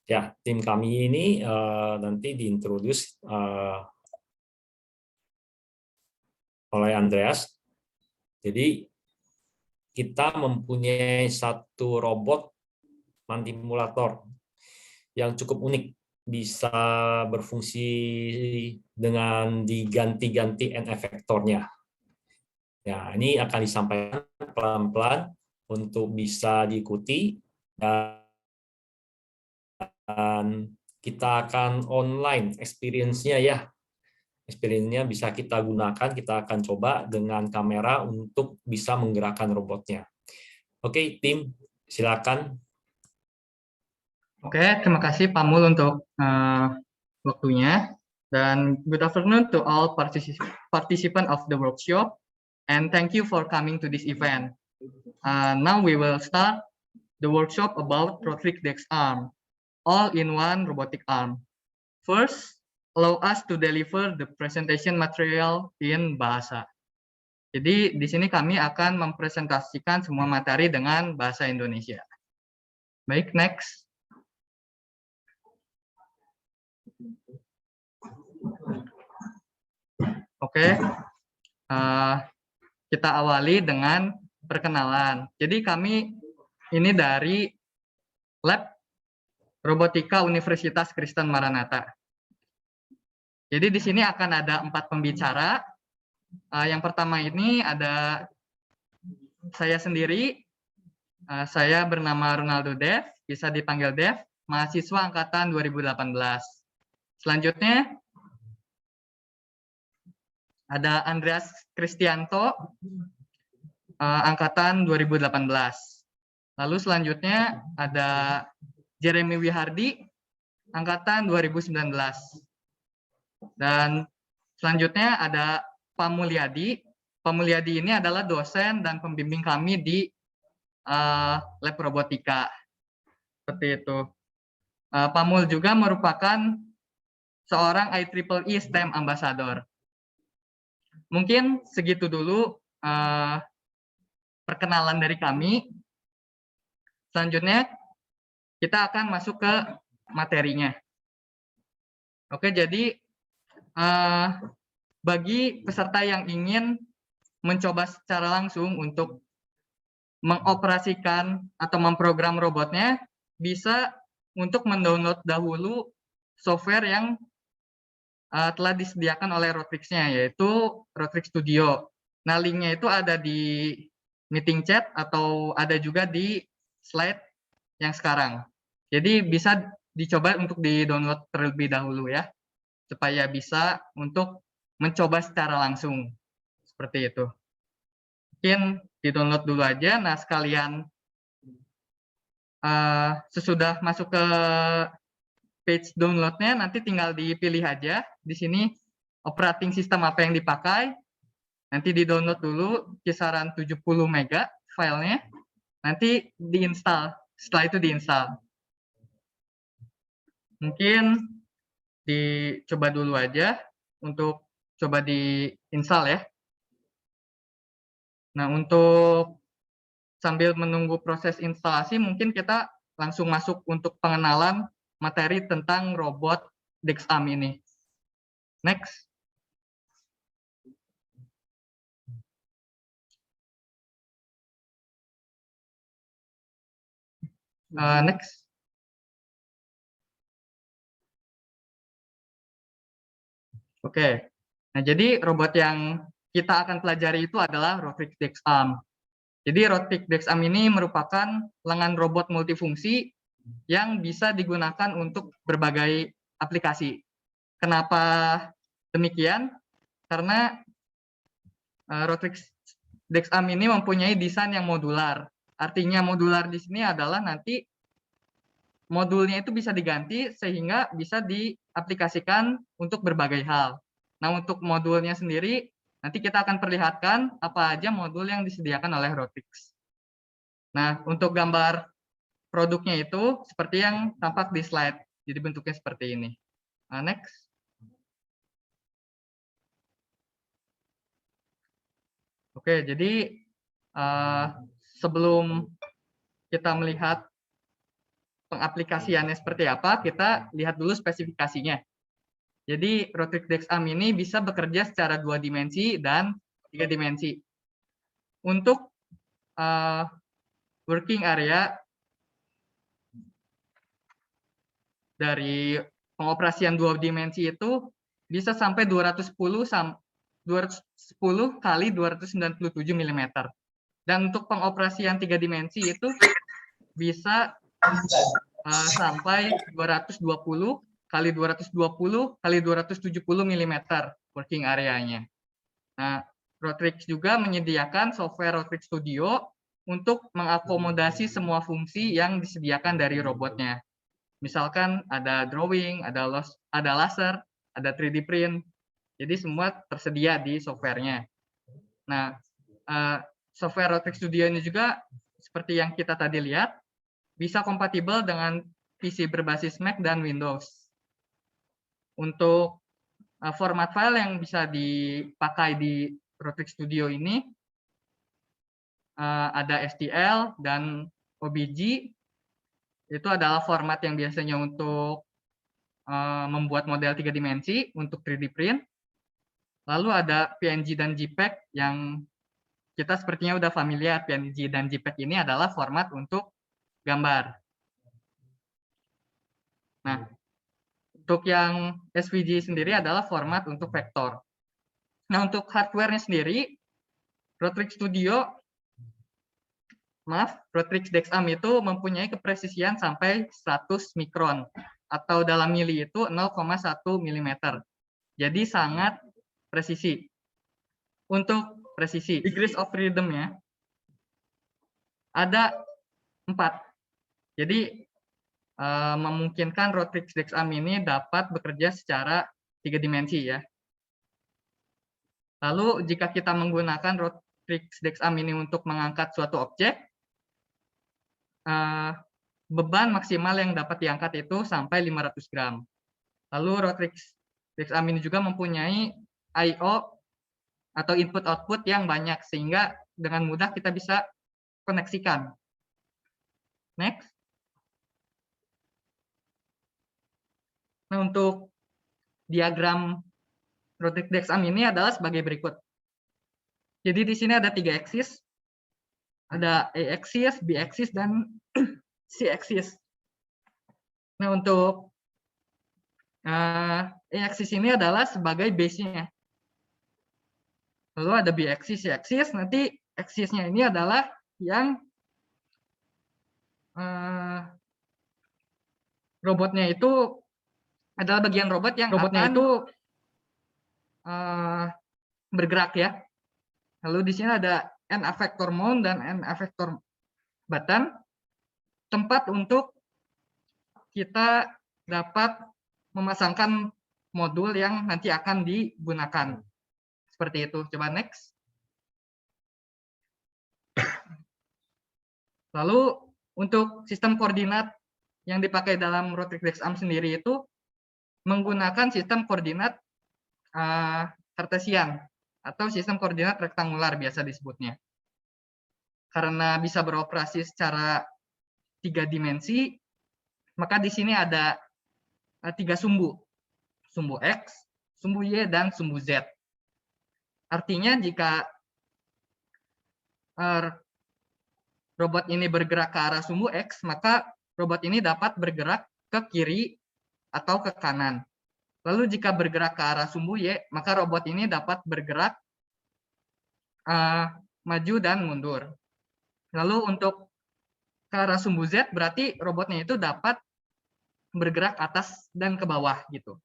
Ya, tim kami ini nanti diintroduce oleh Andreas. Jadi kita mempunyai satu robot manipulator yang cukup unik, bisa berfungsi dengan diganti-ganti end efektornya. Ya, ini akan disampaikan pelan-pelan untuk bisa diikuti, dan kita akan online experience-nya ya. Experience-nya bisa kita gunakan, kita akan coba dengan kamera untuk bisa menggerakkan robotnya. Oke, tim, silakan. Oke, terima kasih Pak Mul untuk waktunya. Dan good afternoon to all participant of the workshop. And thank you for coming to this event. Now we will start the workshop about Rotric Dex Arm, all-in-one robotic arm. First, allow us to deliver the presentation material in bahasa. Jadi di sini kami akan mempresentasikan semua materi dengan bahasa Indonesia. Baik, next. Oke, kita awali dengan perkenalan. Jadi kami ini dari Lab Robotika Universitas Kristen Maranatha. Jadi di sini akan ada 4 pembicara. Yang pertama ini ada saya sendiri. Saya bernama Ronaldo Dev, bisa dipanggil Dev, mahasiswa angkatan 2018. Selanjutnya ada Andreas Kristianto, angkatan 2018. Lalu selanjutnya ada Jeremy Wihardi, angkatan 2019. Dan selanjutnya ada Pak Mulyadi. Pak Mulyadi ini adalah dosen dan pembimbing kami di Lab Robotika. Seperti itu. Pak Mul juga merupakan seorang IEEE STEM Ambassador. Mungkin segitu dulu perkenalan dari kami. Selanjutnya kita akan masuk ke materinya. Oke, jadi bagi peserta yang ingin mencoba secara langsung untuk mengoperasikan atau memprogram robotnya, bisa untuk mendownload dahulu software yang telah disediakan oleh Rotrix-nya, yaitu Rotrix Studio. Nah, linknya itu ada di meeting chat atau ada juga di slide yang sekarang. Jadi bisa dicoba untuk di-download terlebih dahulu ya, supaya bisa untuk mencoba secara langsung. Seperti itu. Mungkin di-download dulu aja. Nah, sekalian sesudah masuk ke page download-nya, nanti tinggal dipilih aja. Di sini operating system apa yang dipakai. Nanti di-download dulu kisaran 70 mega filenya. Nanti diinstal. Setelah itu diinstal. Mungkin dicoba dulu aja untuk coba diinstal ya. Nah, untuk sambil menunggu proses instalasi, mungkin kita langsung masuk untuk pengenalan materi tentang robot Dexarm ini. Next. Next. Oke. Nah, jadi robot yang kita akan pelajari itu adalah Rotrix Dexarm. Jadi Rotrix Dexarm ini merupakan lengan robot multifungsi yang bisa digunakan untuk berbagai aplikasi. Kenapa demikian? Karena Rotrix Dexarm ini mempunyai desain yang modular. Artinya modular di sini adalah nanti modulnya itu bisa diganti sehingga bisa diaplikasikan untuk berbagai hal. Nah, untuk modulnya sendiri nanti kita akan perlihatkan apa aja modul yang disediakan oleh Rotrix. Nah, untuk gambar produknya itu seperti yang tampak di slide. Jadi bentuknya seperti ini. Next. Oke, jadi sebelum kita melihat pengaplikasiannya seperti apa, kita lihat dulu spesifikasinya. Jadi Rotrix DexAm ini bisa bekerja secara 2 dimensi dan 3 dimensi. Untuk working area dari pengoperasian 2 dimensi itu bisa sampai 210 kali 297 mm. Dan untuk pengoperasian 3 dimensi itu bisa sampai 220 kali 220 kali 270 mm working area-nya. Nah, Rotrix juga menyediakan software Rotrix Studio untuk mengakomodasi semua fungsi yang disediakan dari robotnya. Misalkan ada drawing, ada laser, ada 3D print. Jadi semua tersedia di softwarenya. Nah, software Rotrix Studio ini juga seperti yang kita tadi lihat, bisa kompatibel dengan PC berbasis Mac dan Windows. Untuk format file yang bisa dipakai di Rotrix Studio ini ada STL dan OBJ. Itu adalah format yang biasanya untuk membuat model 3 dimensi untuk 3D print. Lalu ada PNG dan JPEG yang kita sepertinya udah familiar. PNG dan JPEG ini adalah format untuk gambar. Nah, untuk yang SVG sendiri adalah format untuk vektor. Nah, untuk hardware-nya sendiri, Rotrix DexAm itu mempunyai kepresisian sampai 100 mikron, atau dalam mili itu 0,1 mm. Jadi sangat presisi. Untuk presisi, degrees of freedom-nya ada 4. Jadi memungkinkan Rotrix DexAm ini dapat bekerja secara 3 dimensi ya. Lalu jika kita menggunakan Rotrix DexAm ini untuk mengangkat suatu objek, beban maksimal yang dapat diangkat itu sampai 500 gram. Lalu Rotrix DexAm ini juga mempunyai I/O atau input-output yang banyak, sehingga dengan mudah kita bisa koneksikan. Next. Nah, untuk diagram Rotrix DexAm ini adalah sebagai berikut. Jadi di sini ada 3 aksis. Ada A-axis, B-axis, dan C-axis. Nah, untuk A-axis ini adalah sebagai base-nya. Lalu ada B-axis, C-axis. Nanti axis-nya ini adalah yang robotnya itu adalah bagian robot yang robotnya itu bergerak ya. Lalu di sini ada end effector mount dan end effector button, tempat untuk kita dapat memasangkan modul yang nanti akan digunakan. Seperti itu. Coba next. Lalu untuk sistem koordinat yang dipakai dalam Rotrix DexAm sendiri itu menggunakan sistem koordinat kartesian atau sistem koordinat rektangular biasa disebutnya. Karena bisa beroperasi secara 3 dimensi, maka di sini ada 3 sumbu. Sumbu X, sumbu Y, dan sumbu Z. Artinya jika robot ini bergerak ke arah sumbu X, maka robot ini dapat bergerak ke kiri atau ke kanan. Lalu jika bergerak ke arah sumbu Y, maka robot ini dapat bergerak maju dan mundur. Lalu untuk ke arah sumbu Z, berarti robotnya itu dapat bergerak atas dan ke bawah gitu.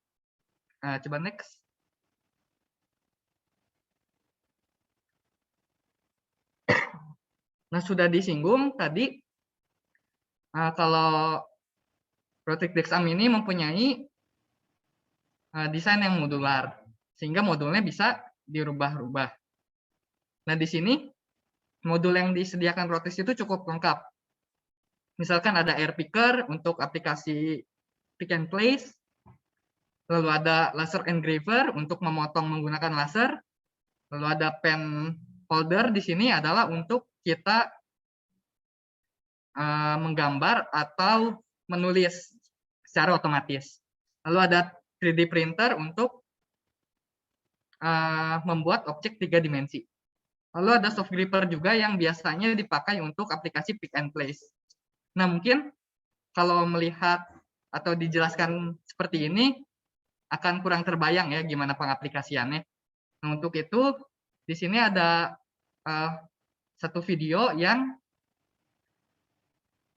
Coba next. Nah, sudah disinggung tadi, kalau Rotrix DexAm ini mempunyai desain yang modular, sehingga modulnya bisa dirubah-rubah. Nah, di sini modul yang disediakan Rotrix itu cukup lengkap. Misalkan ada air picker untuk aplikasi pick and place, lalu ada laser engraver untuk memotong menggunakan laser, lalu ada pen holder di sini adalah untuk kita menggambar atau menulis secara otomatis. Lalu ada 3D printer untuk membuat objek 3 dimensi. Lalu ada soft gripper juga yang biasanya dipakai untuk aplikasi pick and place. Nah, mungkin kalau melihat atau dijelaskan seperti ini akan kurang terbayang ya gimana pengaplikasiannya. Nah, untuk itu di sini ada satu video yang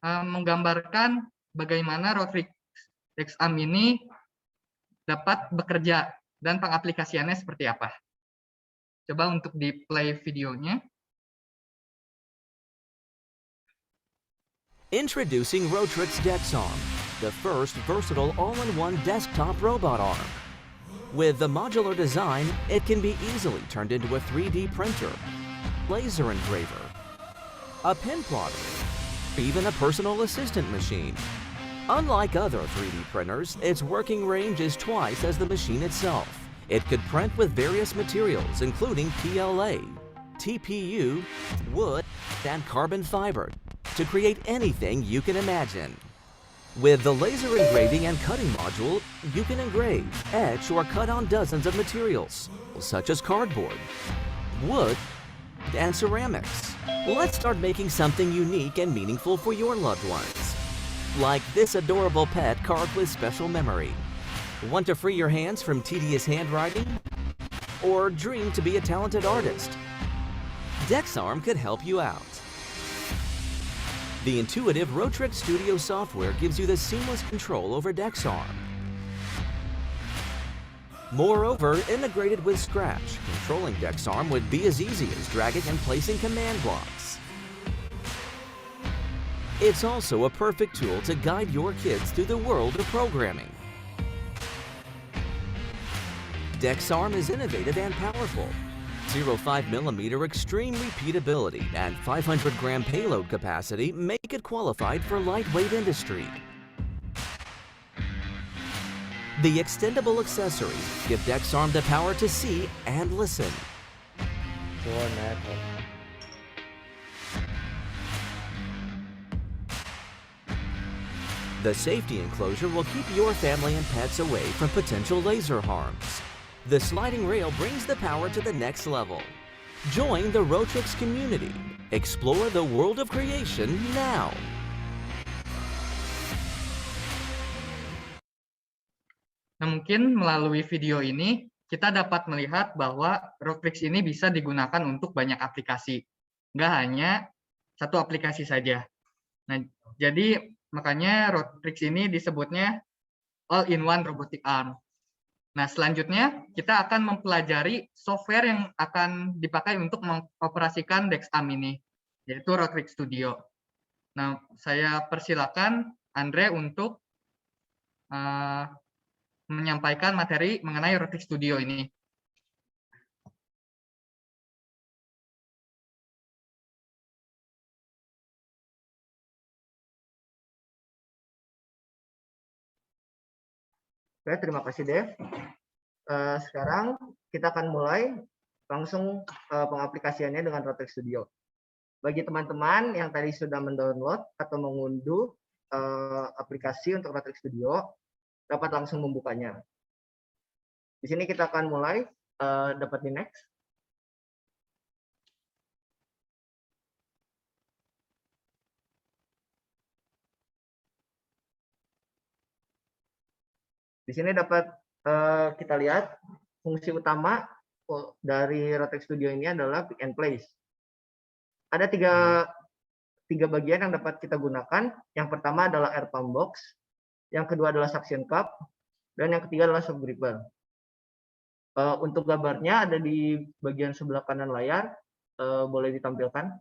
menggambarkan bagaimana Rotrix DexArm ini dapat bekerja dan pengaplikasiannya seperti apa. Coba untuk di play videonya. Introducing Rotrix DexArm, the first versatile all-in-one desktop robot arm. With the modular design, it can be easily turned into a 3D printer, laser engraver, a pen plotter, even a personal assistant machine. Unlike other 3D printers, its working range is twice as the machine itself. It could print with various materials, including PLA, TPU, wood, and carbon fiber, to create anything you can imagine. With the laser engraving and cutting module, you can engrave, etch, or cut on dozens of materials, such as cardboard, wood, and ceramics. Let's start making something unique and meaningful for your loved ones. Like this adorable pet carved with special memory. Want to free your hands from tedious handwriting? Or dream to be a talented artist? DexArm could help you out. The intuitive Rotrix Studio software gives you the seamless control over DexArm. Moreover, integrated with Scratch, controlling DexArm would be as easy as dragging and placing command blocks. It's also a perfect tool to guide your kids through the world of programming. DexArm is innovative and powerful. 0.5mm extreme repeatability and 500-gram payload capacity make it qualified for lightweight industry. The extendable accessories give DexArm the power to see and listen. The safety enclosure will keep your family and pets away from potential laser harms. The sliding rail brings the power to the next level. Join the Rotrix community. Explore the world of creation now. Nah, mungkin melalui video ini kita dapat melihat bahwa Rotrix ini bisa digunakan untuk banyak aplikasi, nggak hanya satu aplikasi saja. Nah, jadi makanya Rotrix ini disebutnya all-in-one robotic arm. Nah, selanjutnya kita akan mempelajari software yang akan dipakai untuk mengoperasikan DexArm ini, yaitu Rotrix Studio. Nah, saya persilakan Andre untuk menyampaikan materi mengenai Rotrix Studio ini. Oke, terima kasih Dev. Sekarang kita akan mulai langsung pengaplikasiannya dengan Rotrix Studio. Bagi teman-teman yang tadi sudah mendownload atau mengunduh aplikasi untuk Rotrix Studio, dapat langsung membukanya. Di sini kita akan mulai, dapat di next. Di sini dapat kita lihat fungsi utama dari Rotrix Studio ini adalah pick and place. Ada tiga bagian yang dapat kita gunakan. Yang pertama adalah air pump box, yang kedua adalah suction cup, dan yang ketiga adalah soft gripper. Untuk gambarnya ada di bagian sebelah kanan layar, boleh ditampilkan.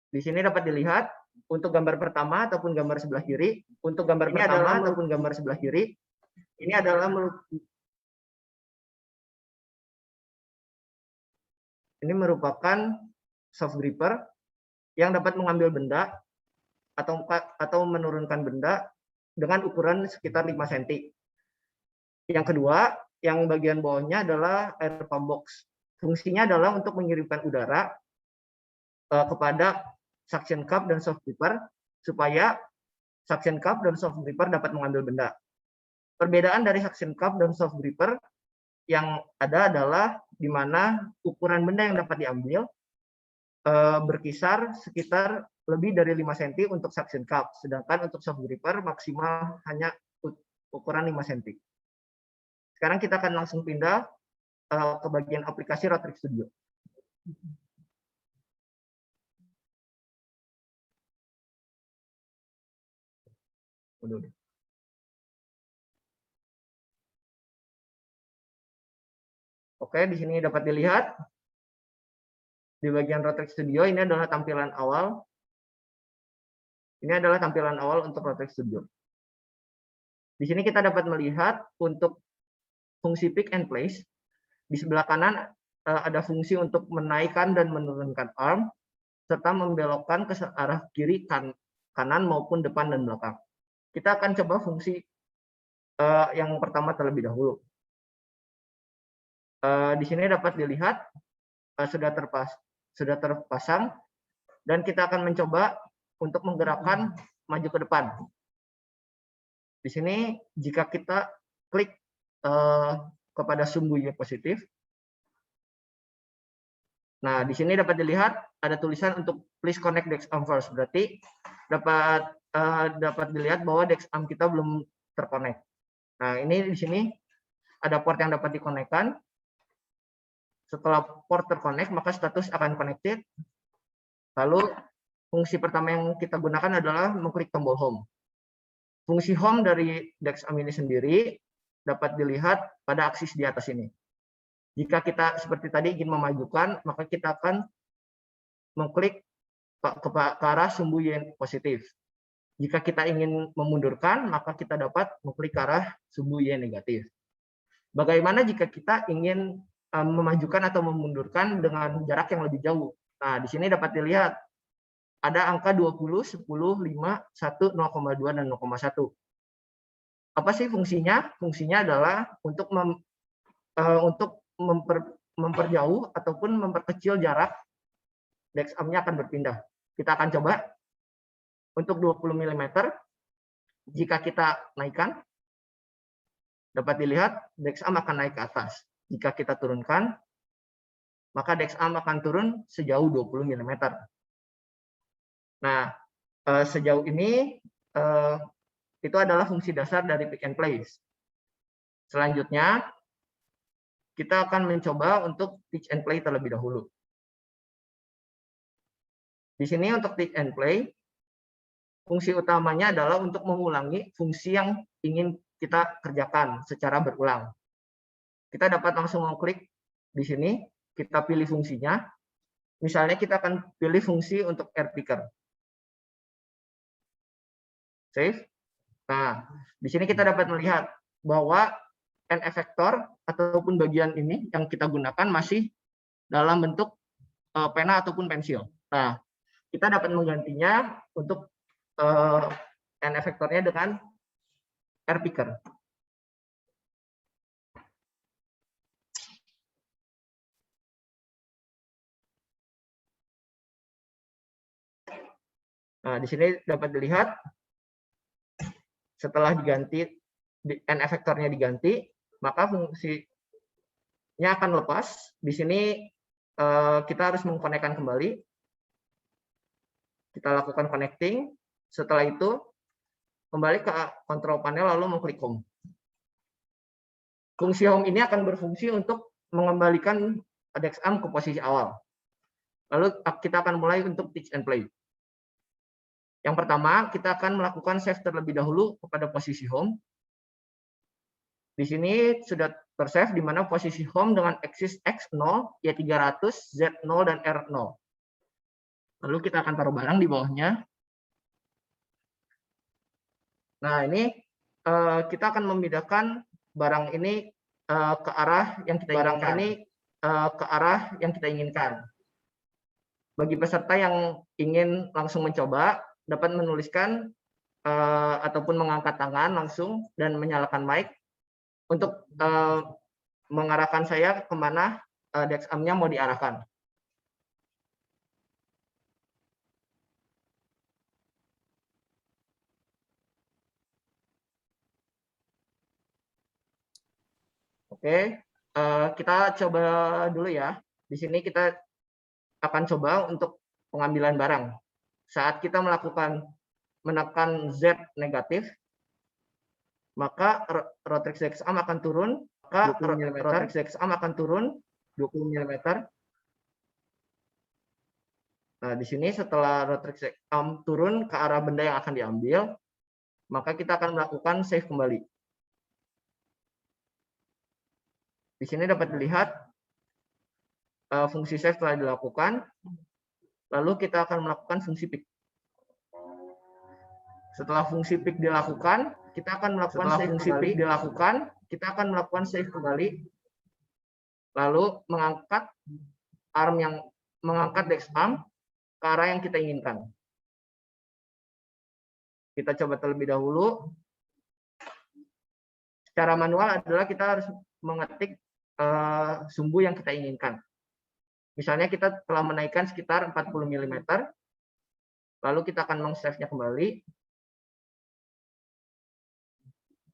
Di sini dapat dilihat untuk gambar pertama ataupun gambar sebelah kiri. Untuk gambar pertama ataupun gambar sebelah kiri, ini adalah merupakan soft gripper yang dapat mengambil benda atau menurunkan benda dengan ukuran sekitar 5 cm. Yang kedua, yang bagian bawahnya adalah air pump box. Fungsinya adalah untuk mengirimkan udara kepada suction cup dan soft gripper supaya suction cup dan soft gripper dapat mengambil benda. Perbedaan dari suction cup dan soft gripper yang ada adalah di mana ukuran benda yang dapat diambil berkisar sekitar lebih dari 5 cm untuk suction cup, sedangkan untuk soft gripper maksimal hanya ukuran 5 cm. Sekarang kita akan langsung pindah ke bagian aplikasi Rotrick Studio. Oke, di sini dapat dilihat di bagian Rotrick Studio ini adalah tampilan awal. Ini adalah tampilan awal untuk Rotrick Studio. Di sini kita dapat melihat untuk fungsi pick and place. Di sebelah kanan ada fungsi untuk menaikkan dan menurunkan arm, serta membelokkan ke arah kiri, kanan maupun depan dan belakang. Kita akan coba fungsi yang pertama terlebih dahulu. Di sini dapat dilihat sudah terpasang, dan kita akan mencoba untuk menggerakkan maju ke depan. Di sini jika kita klik kepada sumbu Y positif, nah di sini dapat dilihat ada tulisan untuk please connect Dexam first, berarti dapat dilihat bahwa Dexam kita belum terkonek. Nah ini di sini ada port yang dapat dikonekkan. Setelah port terkonek, maka status akan connected. Lalu fungsi pertama yang kita gunakan adalah mengklik tombol home. Fungsi home dari Dexam ini sendiri dapat dilihat pada aksis di atas ini. Jika kita seperti tadi ingin memajukan, maka kita akan mengklik ke arah sumbu Y positif. Jika kita ingin memundurkan, maka kita dapat mengklik ke arah sumbu Y negatif. Bagaimana jika kita ingin memajukan atau memundurkan dengan jarak yang lebih jauh? Nah, di sini dapat dilihat ada angka 20, 10, 5, 1, 0,2, dan 0,1. Apa sih fungsinya? Fungsinya adalah untuk memperjauh ataupun memperkecil jarak Dexam-nya akan berpindah. Kita akan coba untuk 20 mm. Jika kita naikkan, dapat dilihat Dexam akan naik ke atas. Jika kita turunkan, maka Dexam akan turun sejauh 20 mm. Nah, sejauh ini itu adalah fungsi dasar dari pick and place. Selanjutnya, kita akan mencoba untuk teach and play terlebih dahulu. Di sini untuk teach and play, fungsi utamanya adalah untuk mengulangi fungsi yang ingin kita kerjakan secara berulang. Kita dapat langsung mengklik di sini, kita pilih fungsinya. Misalnya kita akan pilih fungsi untuk air picker. Save. Nah, di sini kita dapat melihat bahwa end effector ataupun bagian ini yang kita gunakan masih dalam bentuk pena ataupun pensil. Nah, kita dapat menggantinya untuk end effectornya dengan air picker. Nah, di sini dapat dilihat setelah diganti, end effectornya diganti, maka fungsinya akan lepas. Di sini kita harus mengkonekkan kembali. Kita lakukan connecting. Setelah itu, kembali ke control panel lalu mengklik home. Fungsi home ini akan berfungsi untuk mengembalikan Dexam ke posisi awal. Lalu kita akan mulai untuk teach and play. Yang pertama, kita akan melakukan save terlebih dahulu kepada posisi home. Di sini sudah tersave di mana posisi home dengan aksis X0, Y300, Z0, dan R0. Lalu kita akan taruh barang di bawahnya. Nah, ini kita akan memindahkan barang ini ke arah yang kita inginkan. Bagi peserta yang ingin langsung mencoba, dapat menuliskan ataupun mengangkat tangan langsung dan menyalakan mic untuk mengarahkan saya kemana Dexam-nya mau diarahkan. Oke, kita coba dulu ya. Di sini kita akan coba untuk pengambilan barang. Saat kita menekan Z negatif, maka rotrix Dexam akan turun, 20 mm. Nah, di sini setelah rotrix Dexam turun ke arah benda yang akan diambil, maka kita akan melakukan save kembali. Di sini dapat dilihat fungsi save telah dilakukan, lalu kita akan melakukan fungsi pick. Setelah fungsi pick dilakukan, kita akan melakukan save kembali, lalu mengangkat Dexam ke arah yang kita inginkan. Kita coba terlebih dahulu. Secara manual adalah kita harus mengetik sumbu yang kita inginkan. Misalnya kita telah menaikkan sekitar 40 mm, lalu kita akan meng-save-nya kembali,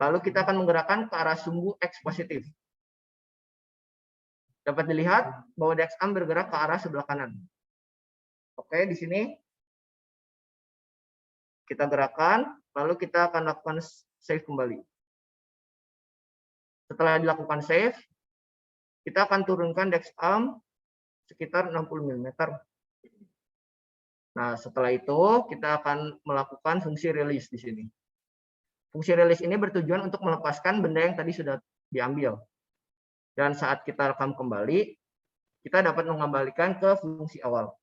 lalu kita akan menggerakkan ke arah sumbu X positif. Dapat dilihat bahwa Dexam bergerak ke arah sebelah kanan. Oke, di sini kita gerakan, lalu kita akan lakukan save kembali. Setelah dilakukan save, kita akan turunkan Dexam sekitar 60 mm. Nah, setelah itu kita akan melakukan fungsi release di sini. Fungsi release ini bertujuan untuk melepaskan benda yang tadi sudah diambil. Dan saat kita rekam kembali, kita dapat mengembalikan ke fungsi awal.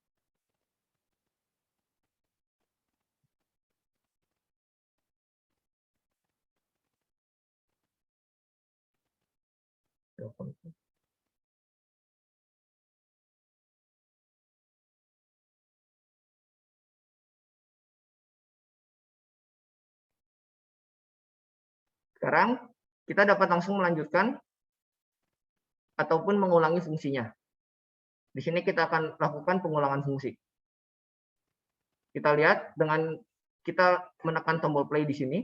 Sekarang kita dapat langsung melanjutkan ataupun mengulangi fungsinya. Di sini kita akan lakukan pengulangan fungsi. Kita lihat dengan kita menekan tombol play di sini,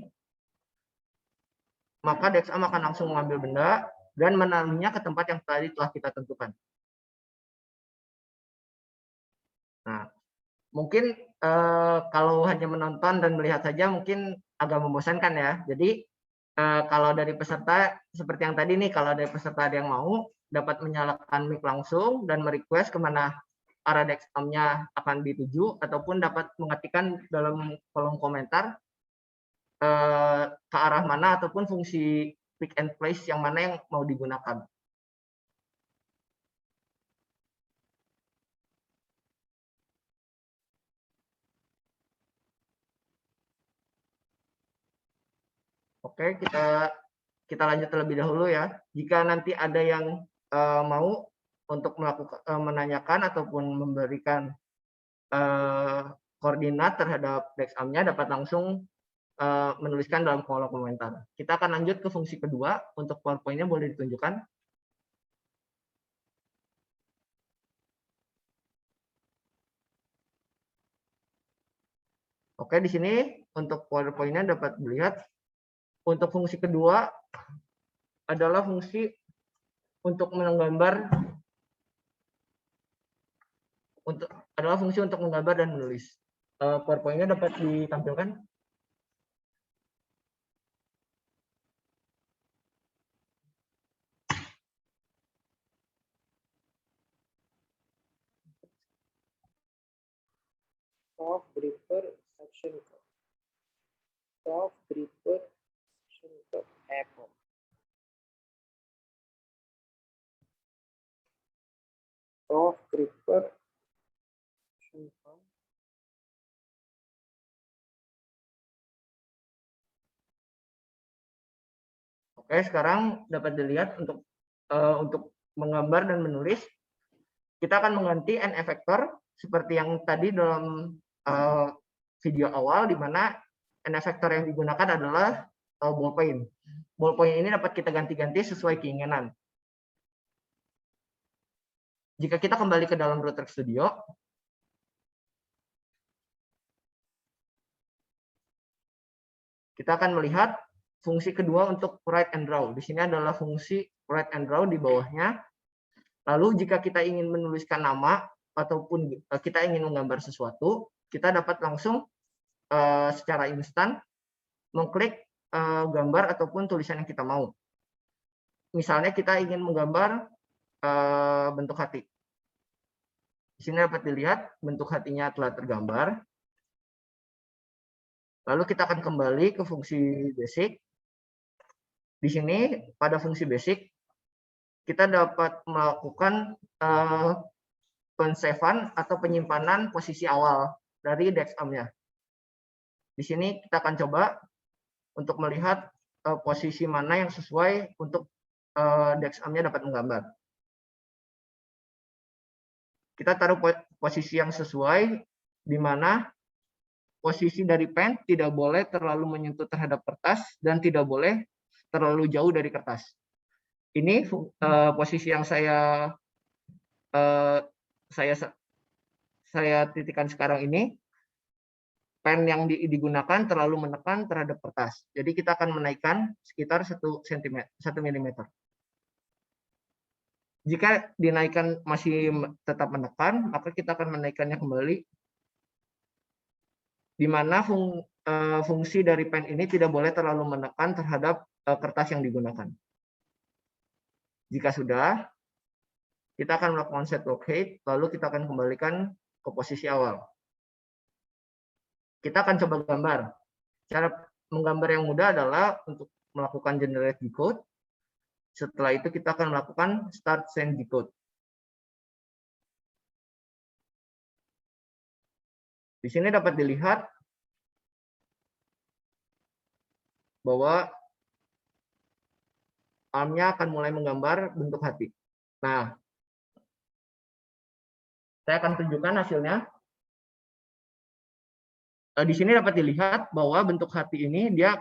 maka Dexam akan langsung mengambil benda dan menaruhnya ke tempat yang tadi telah kita tentukan. Nah, mungkin kalau hanya menonton dan melihat saja mungkin agak membosankan ya. Jadi kalau dari peserta seperti yang tadi nih, kalau dari peserta ada yang mau dapat menyalakan mic langsung dan merequest kemana arah Dexam-nya akan dituju, ataupun dapat mengetikkan dalam kolom komentar ke arah mana ataupun fungsi pick and place yang mana yang mau digunakan. Oke, kita lanjut terlebih dahulu ya. Jika nanti ada yang mau untuk menanyakan ataupun memberikan koordinat terhadap Dexam-nya, dapat langsung menuliskan dalam kolom komentar. Kita akan lanjut ke fungsi kedua. Untuk PowerPoint-nya boleh ditunjukkan. Oke, di sini untuk PowerPoint-nya dapat dilihat. Untuk fungsi kedua adalah fungsi untuk menggambar, menggambar dan menulis. PowerPoint-nya dapat ditampilkan. Soft gripper section cup. Soft gripper section cup apple. Soft gripper section cup. Oke, sekarang dapat dilihat untuk menggambar dan menulis, kita akan mengganti N effector seperti yang tadi dalam video awal, di mana N effector yang digunakan adalah ballpoint. Ballpoint ini dapat kita ganti-ganti sesuai keinginan. Jika kita kembali ke dalam Rotrex Studio, kita akan melihat fungsi kedua untuk write and draw. Di sini adalah fungsi write and draw di bawahnya. Lalu jika kita ingin menuliskan nama ataupun kita ingin menggambar sesuatu, kita dapat langsung secara instan mengklik gambar ataupun tulisan yang kita mau. Misalnya kita ingin menggambar bentuk hati. Di sini dapat dilihat bentuk hatinya telah tergambar. Lalu kita akan kembali ke fungsi basic. Di sini pada fungsi basic kita dapat melakukan pensavean atau penyimpanan posisi awal dari DexAm-nya. Di sini kita akan coba untuk melihat posisi mana yang sesuai untuk DexAm-nya dapat menggambar. Kita taruh posisi yang sesuai di mana posisi dari pen tidak boleh terlalu menyentuh terhadap kertas dan tidak boleh terlalu jauh dari kertas. Ini posisi yang saya titikkan sekarang ini. Pen yang digunakan terlalu menekan terhadap kertas. Jadi kita akan menaikkan sekitar 1 mm. Jika dinaikkan masih tetap menekan, maka kita akan menaikkannya kembali, di mana fungsi dari pen ini tidak boleh terlalu menekan terhadap kertas yang digunakan. Jika sudah, kita akan melakukan set locate, lalu kita akan kembalikan ke posisi awal. Kita akan coba gambar. Cara menggambar yang mudah adalah untuk melakukan generate decode. Setelah itu kita akan melakukan start send decode. Di sini dapat dilihat bahwa arm-nya akan mulai menggambar bentuk hati. Nah, saya akan tunjukkan hasilnya. Di sini dapat dilihat bahwa bentuk hati ini dia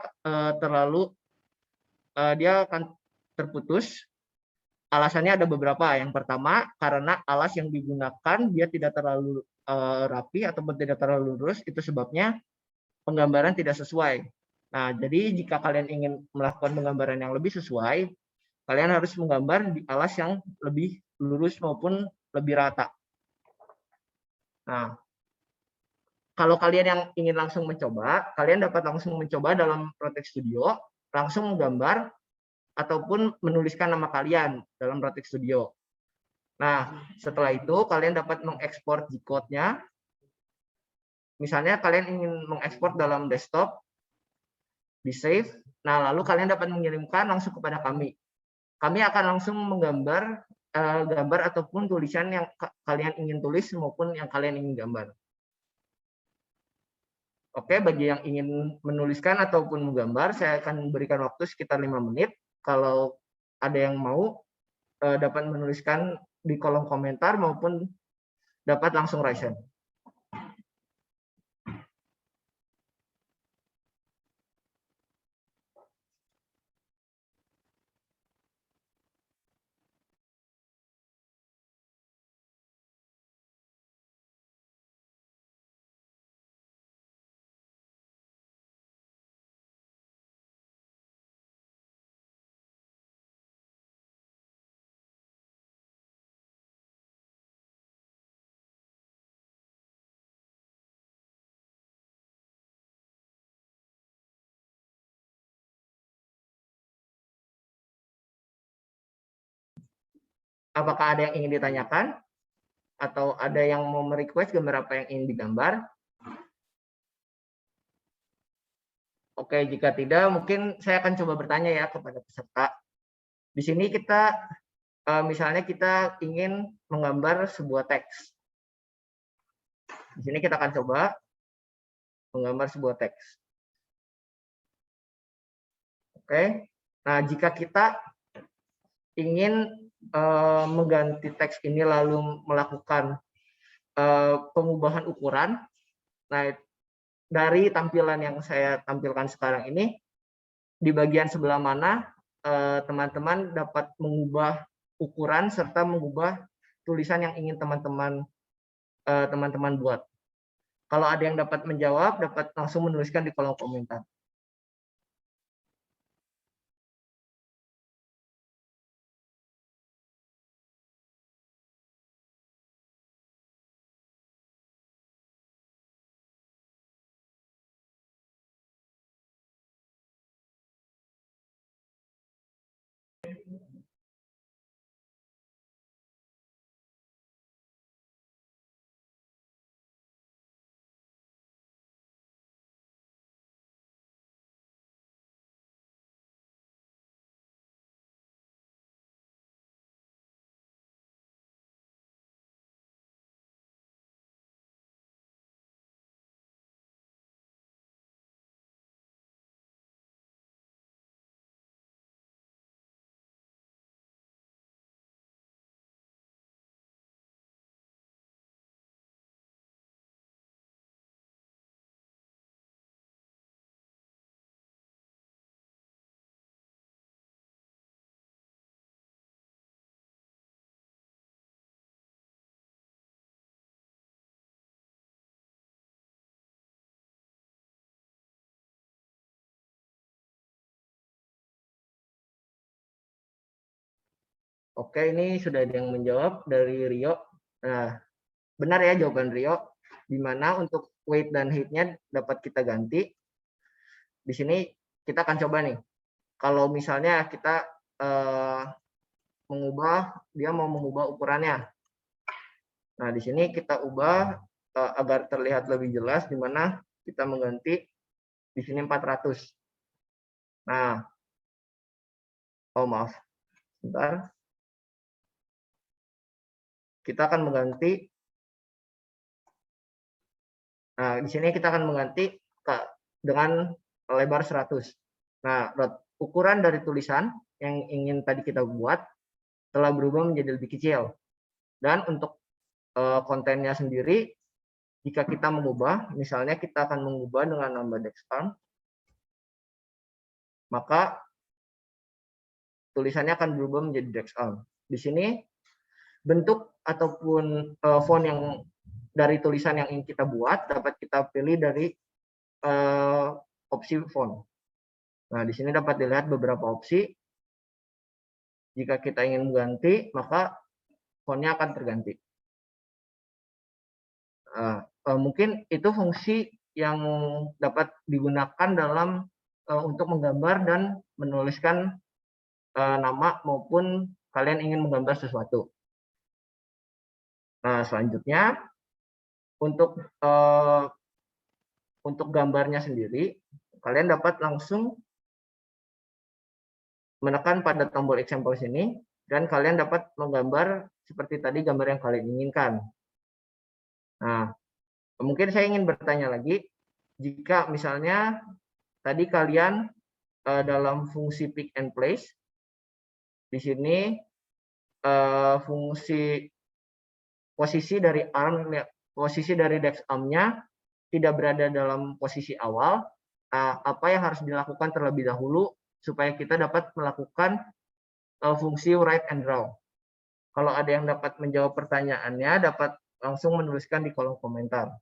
akan terputus. Alasannya ada beberapa. Yang pertama, karena alas yang digunakan dia tidak terlalu rapi ataupun tidak terlalu lurus, itu sebabnya penggambaran tidak sesuai. Nah, jadi jika kalian ingin melakukan penggambaran yang lebih sesuai, kalian harus menggambar di alas yang lebih lurus maupun lebih rata. Nah, kalau kalian yang ingin langsung mencoba, kalian dapat langsung mencoba dalam Rotrex Studio, langsung menggambar ataupun menuliskan nama kalian dalam Rotrex Studio. Nah, setelah itu kalian dapat mengekspor G-code-nya. Misalnya kalian ingin mengekspor dalam desktop, di save. Nah, lalu kalian dapat mengirimkan langsung kepada kami. Kami akan langsung menggambar gambar ataupun tulisan yang kalian ingin tulis maupun yang kalian ingin gambar. Oke, bagi yang ingin menuliskan ataupun menggambar, saya akan berikan waktu sekitar 5 menit. Kalau ada yang mau, dapat menuliskan di kolom komentar maupun dapat langsung raise hand. Apakah ada yang ingin ditanyakan? Atau ada yang mau merequest gambar apa yang ingin digambar? Oke, jika tidak, mungkin saya akan coba bertanya ya kepada peserta. Di sini kita, misalnya kita ingin menggambar sebuah teks. Di sini kita akan coba menggambar sebuah teks. Oke, nah jika kita ingin mengganti teks ini lalu melakukan pengubahan ukuran. Nah, dari tampilan yang saya tampilkan sekarang ini, di bagian sebelah mana teman-teman dapat mengubah ukuran serta mengubah tulisan yang ingin teman-teman buat. Kalau ada yang dapat menjawab, dapat langsung menuliskan di kolom komentar. Oke, ini sudah ada yang menjawab dari Rio. Nah, benar ya jawaban Rio, di mana untuk weight dan height-nya dapat kita ganti. Di sini kita akan coba nih, kalau misalnya kita dia mau mengubah ukurannya. Nah, di sini kita ubah agar terlihat lebih jelas, di mana kita mengganti di sini 400. Nah, oh maaf, sebentar. Kita akan mengganti. Nah, di sini kita akan mengganti dengan lebar 100. Nah, ukuran dari tulisan yang ingin tadi kita buat telah berubah menjadi lebih kecil. Dan untuk kontennya sendiri, jika kita mengubah, misalnya kita akan mengubah dengan nambah DexArm, maka tulisannya akan berubah menjadi DexArm. Di sini bentuk ataupun font yang dari tulisan yang ingin kita buat dapat kita pilih dari opsi font. Nah, di sini dapat dilihat beberapa opsi. Jika kita ingin mengganti, maka fontnya akan terganti. Mungkin itu fungsi yang dapat digunakan dalam untuk menggambar dan menuliskan nama maupun kalian ingin menggambar sesuatu. Nah, selanjutnya untuk gambarnya sendiri, kalian dapat langsung menekan pada tombol example sini dan kalian dapat menggambar seperti tadi gambar yang kalian inginkan. Nah, mungkin saya ingin bertanya lagi, jika misalnya tadi kalian dalam fungsi pick and place, di sini fungsi posisi dari DexArm-nya tidak berada dalam posisi awal, apa yang harus dilakukan terlebih dahulu supaya kita dapat melakukan fungsi write and draw. Kalau ada yang dapat menjawab pertanyaannya, dapat langsung menuliskan di kolom komentar.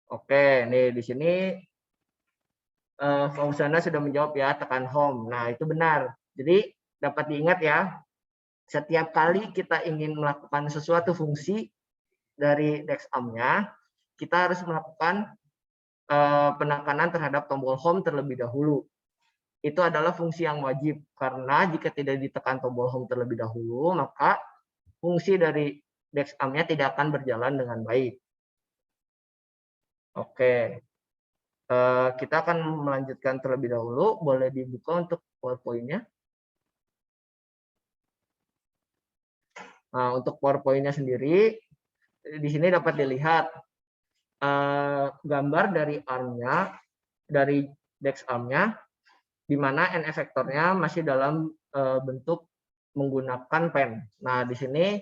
Oke, nih di sini Fauzana sudah menjawab ya, tekan home. Nah, itu benar. Jadi dapat diingat ya, setiap kali kita ingin melakukan sesuatu fungsi dari DexArm-nya, kita harus melakukan penekanan terhadap tombol home terlebih dahulu. Itu adalah fungsi yang wajib, karena jika tidak ditekan tombol home terlebih dahulu, maka fungsi dari DexArm-nya tidak akan berjalan dengan baik. Oke, kita akan melanjutkan terlebih dahulu. Boleh dibuka untuk PowerPoint-nya. Nah, untuk PowerPoint-nya sendiri, di sini dapat dilihat gambar dari arm-nya, dari DexArm-nya, di mana N efektornya masih dalam bentuk menggunakan pen. Nah, di sini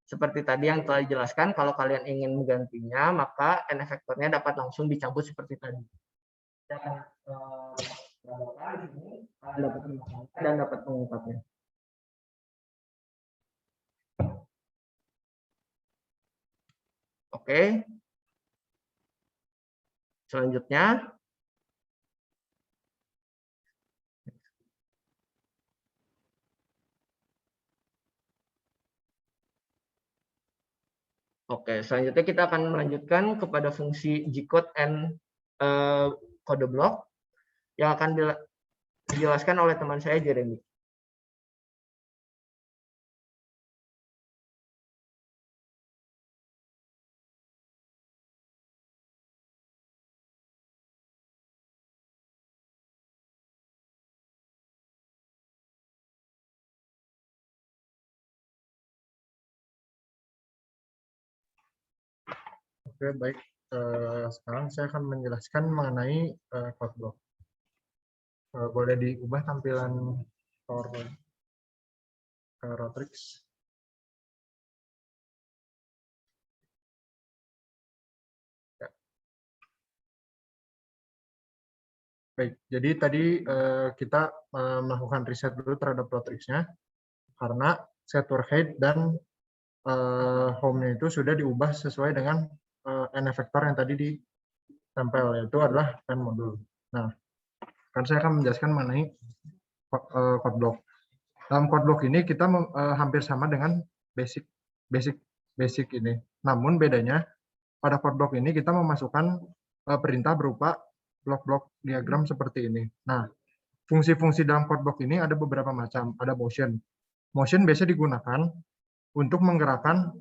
seperti tadi yang telah dijelaskan, kalau kalian ingin menggantinya, maka N efektornya dapat langsung dicabut seperti tadi. Kita akan dapat mengungkapnya. Oke. Selanjutnya, selanjutnya kita akan melanjutkan kepada fungsi G-code and kode blok yang akan dijelaskan oleh teman saya Jeremy. Oke, baik. Sekarang saya akan menjelaskan mengenai code block. Boleh diubah tampilan PowerPoint ke Rotrix. Ya. Baik, jadi tadi kita melakukan riset dulu terhadap Rotrix-nya karena setter head dan home-nya itu sudah diubah sesuai dengan n-effector yang tadi ditempel, yaitu adalah pen modul. Nah, kan saya akan menjelaskan mengenai code block. Dalam code block ini kita hampir sama dengan basic ini. Namun bedanya pada code block ini kita memasukkan perintah berupa blok-blok diagram seperti ini. Nah, fungsi-fungsi dalam code block ini ada beberapa macam. Ada motion. Motion biasa digunakan untuk menggerakkan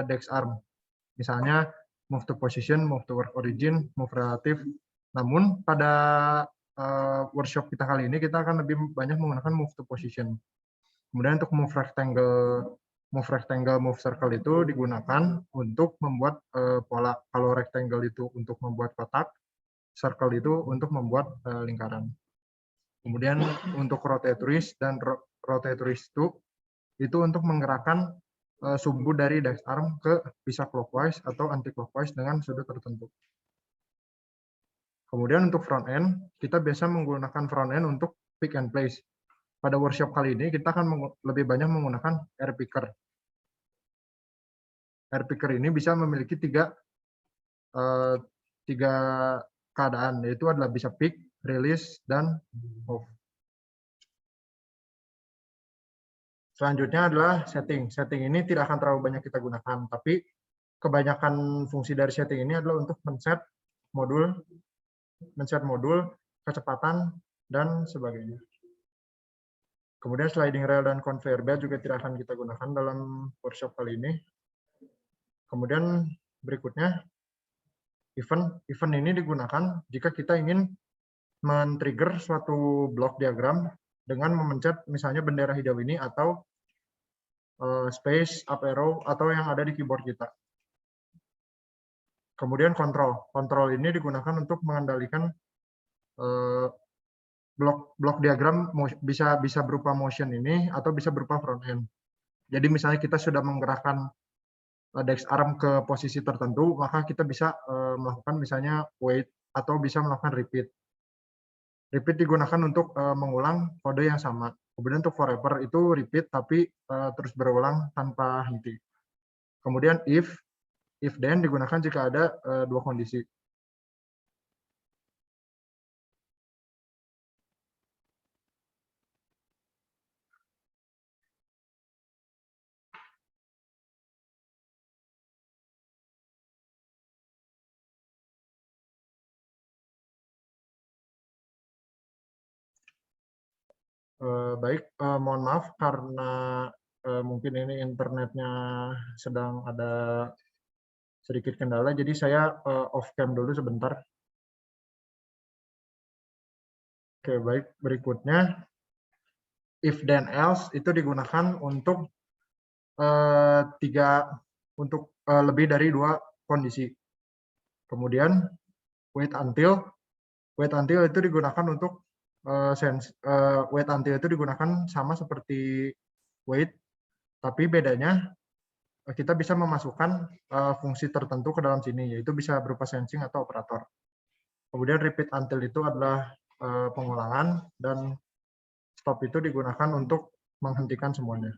DexArm. Misalnya move to position, move to work origin, move relative. Namun pada workshop kita kali ini kita akan lebih banyak menggunakan move to position. Kemudian untuk move rectangle, move circle itu digunakan untuk membuat pola. Kalau rectangle itu untuk membuat kotak, circle itu untuk membuat lingkaran. Kemudian untuk rotate twist dan rotate twist itu untuk menggerakkan sumbu dari DexArm ke bisa clockwise atau anti clockwise dengan sudut tertentu. Kemudian untuk front end, kita biasa menggunakan front end untuk pick and place. Pada workshop kali ini kita akan lebih banyak menggunakan air picker. Air picker ini bisa memiliki tiga keadaan, yaitu adalah bisa pick, release, dan move. Selanjutnya adalah setting. Setting ini tidak akan terlalu banyak kita gunakan, tapi kebanyakan fungsi dari setting ini adalah untuk men-set modul, kecepatan, dan sebagainya. Kemudian sliding rail dan conveyor belt juga tidak akan kita gunakan dalam workshop kali ini. Kemudian berikutnya, event. Event ini digunakan jika kita ingin men-trigger suatu blok diagram dengan memencet misalnya bendera hijau ini atau space, up arrow, atau yang ada di keyboard kita. Kemudian control. Control ini digunakan untuk mengendalikan blok diagram, bisa berupa motion ini atau bisa berupa front end. Jadi misalnya kita sudah menggerakkan DexArm ke posisi tertentu, maka kita bisa melakukan misalnya wait atau bisa melakukan repeat. Repeat digunakan untuk mengulang kode yang sama. Kemudian untuk forever itu repeat tapi terus berulang tanpa henti. Kemudian if then digunakan jika ada dua kondisi. Baik, mohon maaf karena mungkin ini internetnya sedang ada sedikit kendala, jadi saya off cam dulu sebentar. Oke, baik. Berikutnya, if then else itu digunakan untuk lebih dari dua kondisi. Kemudian wait until itu digunakan untuk wait until itu digunakan sama seperti wait, tapi bedanya kita bisa memasukkan fungsi tertentu ke dalam sini, yaitu bisa berupa sensing atau operator. Kemudian repeat until itu adalah pengulangan, dan stop itu digunakan untuk menghentikan semuanya.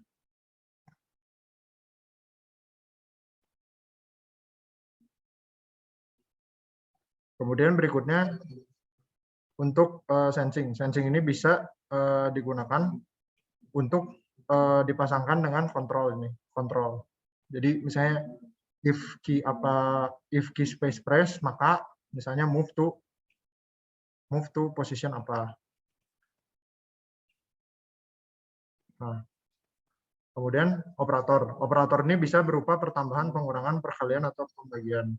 Kemudian berikutnya untuk sensing. Sensing ini bisa digunakan untuk dipasangkan dengan kontrol ini, kontrol. Jadi misalnya if key space press, maka misalnya move to position apa. Nah, kemudian operator. Operator ini bisa berupa pertambahan, pengurangan, perkalian atau pembagian.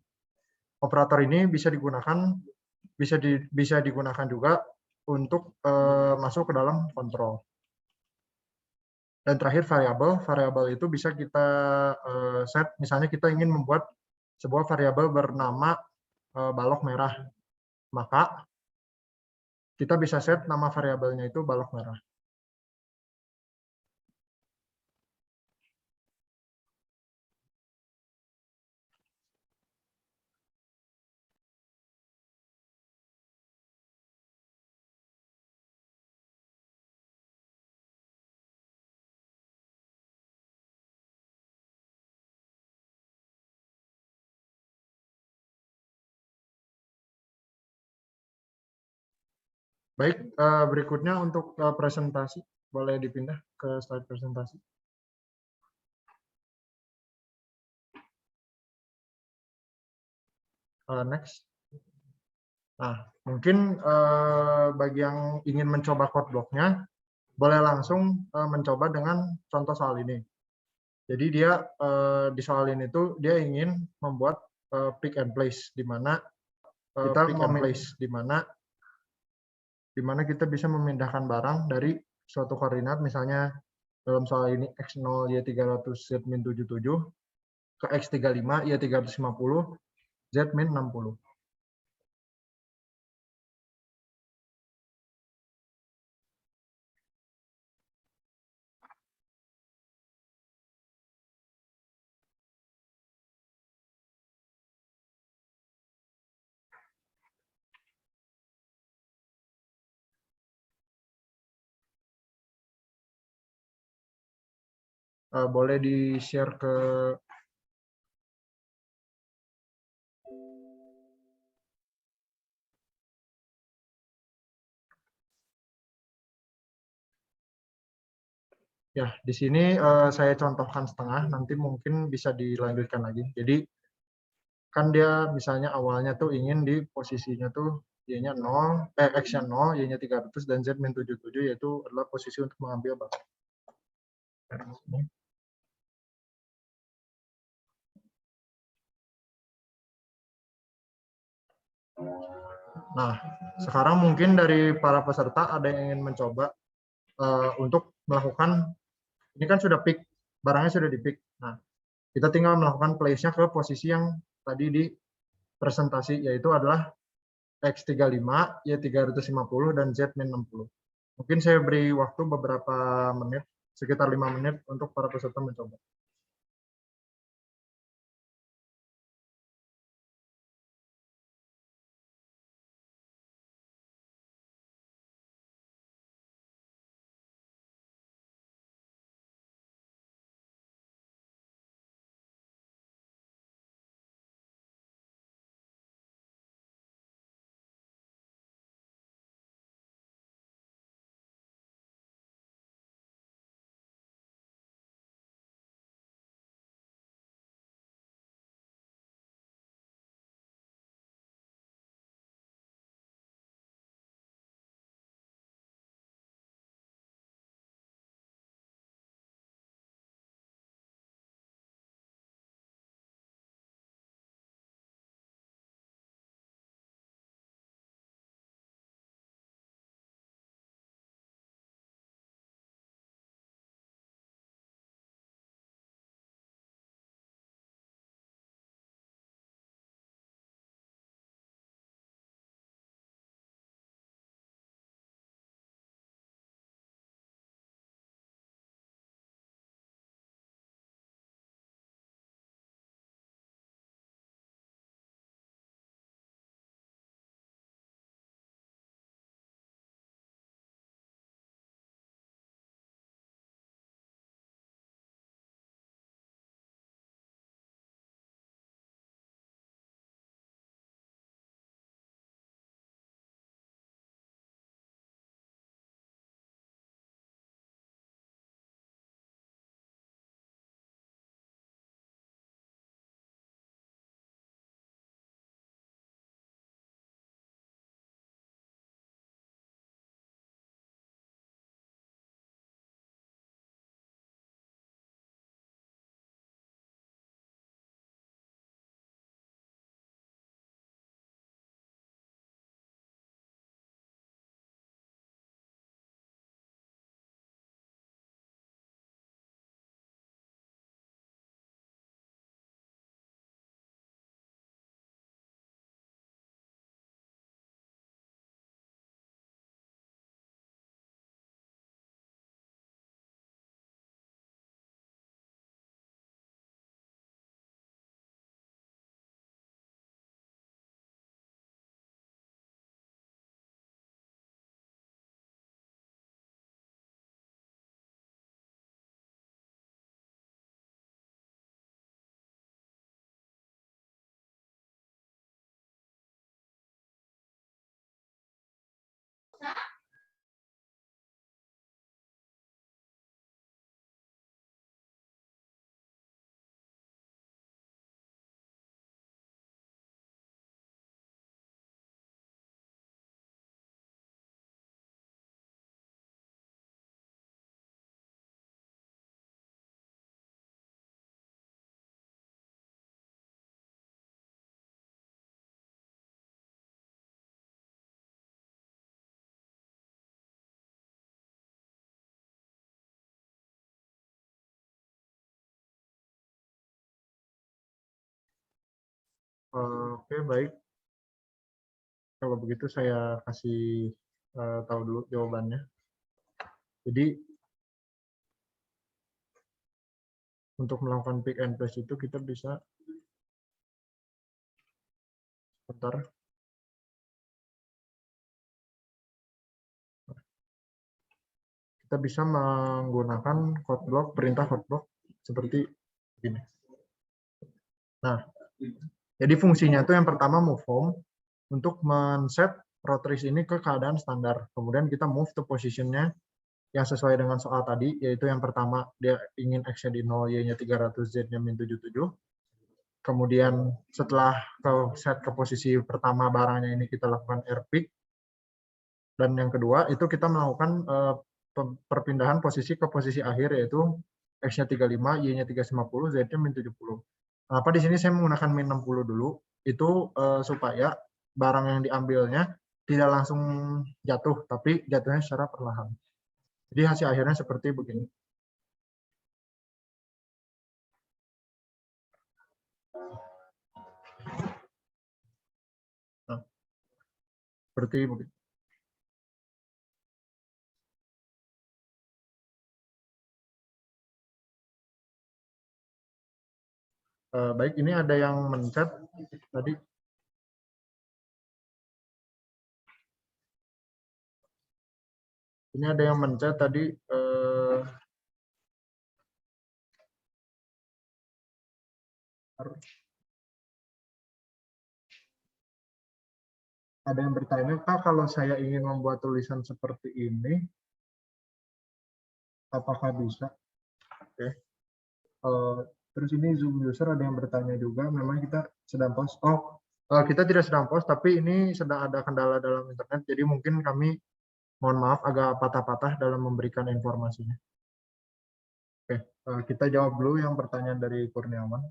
Operator ini bisa digunakan juga untuk masuk ke dalam kontrol. Dan terakhir variabel. Variabel itu bisa kita set, misalnya kita ingin membuat sebuah variabel bernama balok merah. Maka kita bisa set nama variabelnya itu balok merah. Baik, berikutnya untuk presentasi. Boleh dipindah ke slide presentasi. Next. Nah, mungkin bagi yang ingin mencoba code block-nya, boleh langsung mencoba dengan contoh soal ini. Jadi dia di soal ini tuh dia ingin membuat pick and place, di mana kita di mana kita bisa memindahkan barang dari suatu koordinat, misalnya dalam soal ini x0 y300 z-77 ke x35 y350 z-60. Boleh di-share ke ya, di sini saya contohkan setengah, nanti mungkin bisa dilanjutkan lagi. Jadi kan dia misalnya awalnya tuh ingin di posisinya tuh y-nya 0, x-nya 0, y-nya 300 dan z-77 yaitu adalah posisi untuk mengambil barang. Nah, sekarang mungkin dari para peserta ada yang ingin mencoba untuk melakukan, ini kan sudah pick, barangnya sudah di pick. Nah, kita tinggal melakukan place-nya ke posisi yang tadi di presentasi, yaitu adalah X35, Y350, dan Z-60. Mungkin saya beri waktu beberapa menit, sekitar 5 menit untuk para peserta mencoba. Oke, baik. Kalau begitu saya kasih tahu dulu jawabannya. Jadi untuk melakukan pick and place itu kita bisa sebentar. Kita bisa menggunakan code block, perintah code block seperti ini. Nah, jadi fungsinya itu yang pertama move home untuk men-set rotaries ini ke keadaan standar. Kemudian kita move to position-nya yang sesuai dengan soal tadi, yaitu yang pertama dia ingin X-nya di 0, Y-nya 300, Z-nya min 77. Kemudian setelah set ke posisi pertama barangnya ini kita lakukan R-pick. Dan yang kedua itu kita melakukan perpindahan posisi ke posisi akhir, yaitu X-nya 35, Y-nya 350, Z-nya min 70. Kenapa di sini saya menggunakan min 60 dulu? Itu supaya barang yang diambilnya tidak langsung jatuh, tapi jatuhnya secara perlahan. Jadi hasil akhirnya seperti begini. Nah, seperti begini. Baik, ini ada yang mencet tadi. Ini ada yang mencet tadi. Ada yang bertanya, Kak, kalau saya ingin membuat tulisan seperti ini, apakah bisa? Oke. Terus ini Zoom user ada yang bertanya juga, memang kita sedang post. Oh, kita tidak sedang post, tapi ini sedang ada kendala dalam internet, jadi mungkin kami mohon maaf agak patah-patah dalam memberikan informasinya. Oke, kita jawab dulu yang pertanyaan dari Kurniawan.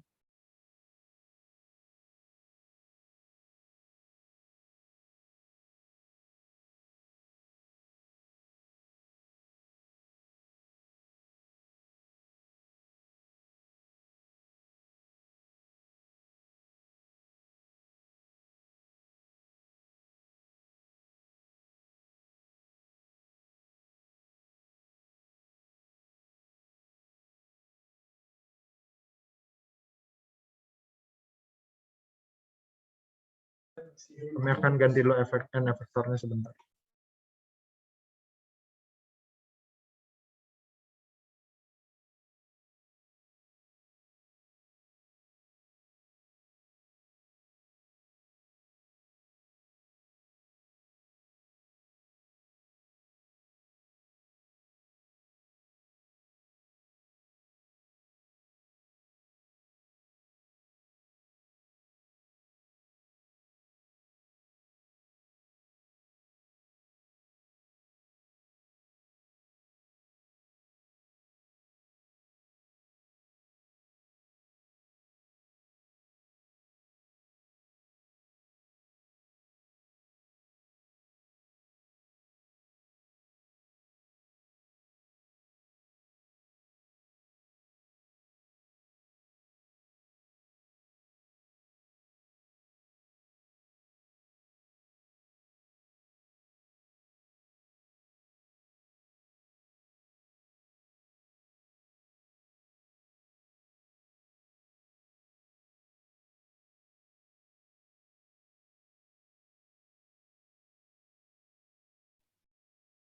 Kami akan ganti dulu efek and efektornya sebentar.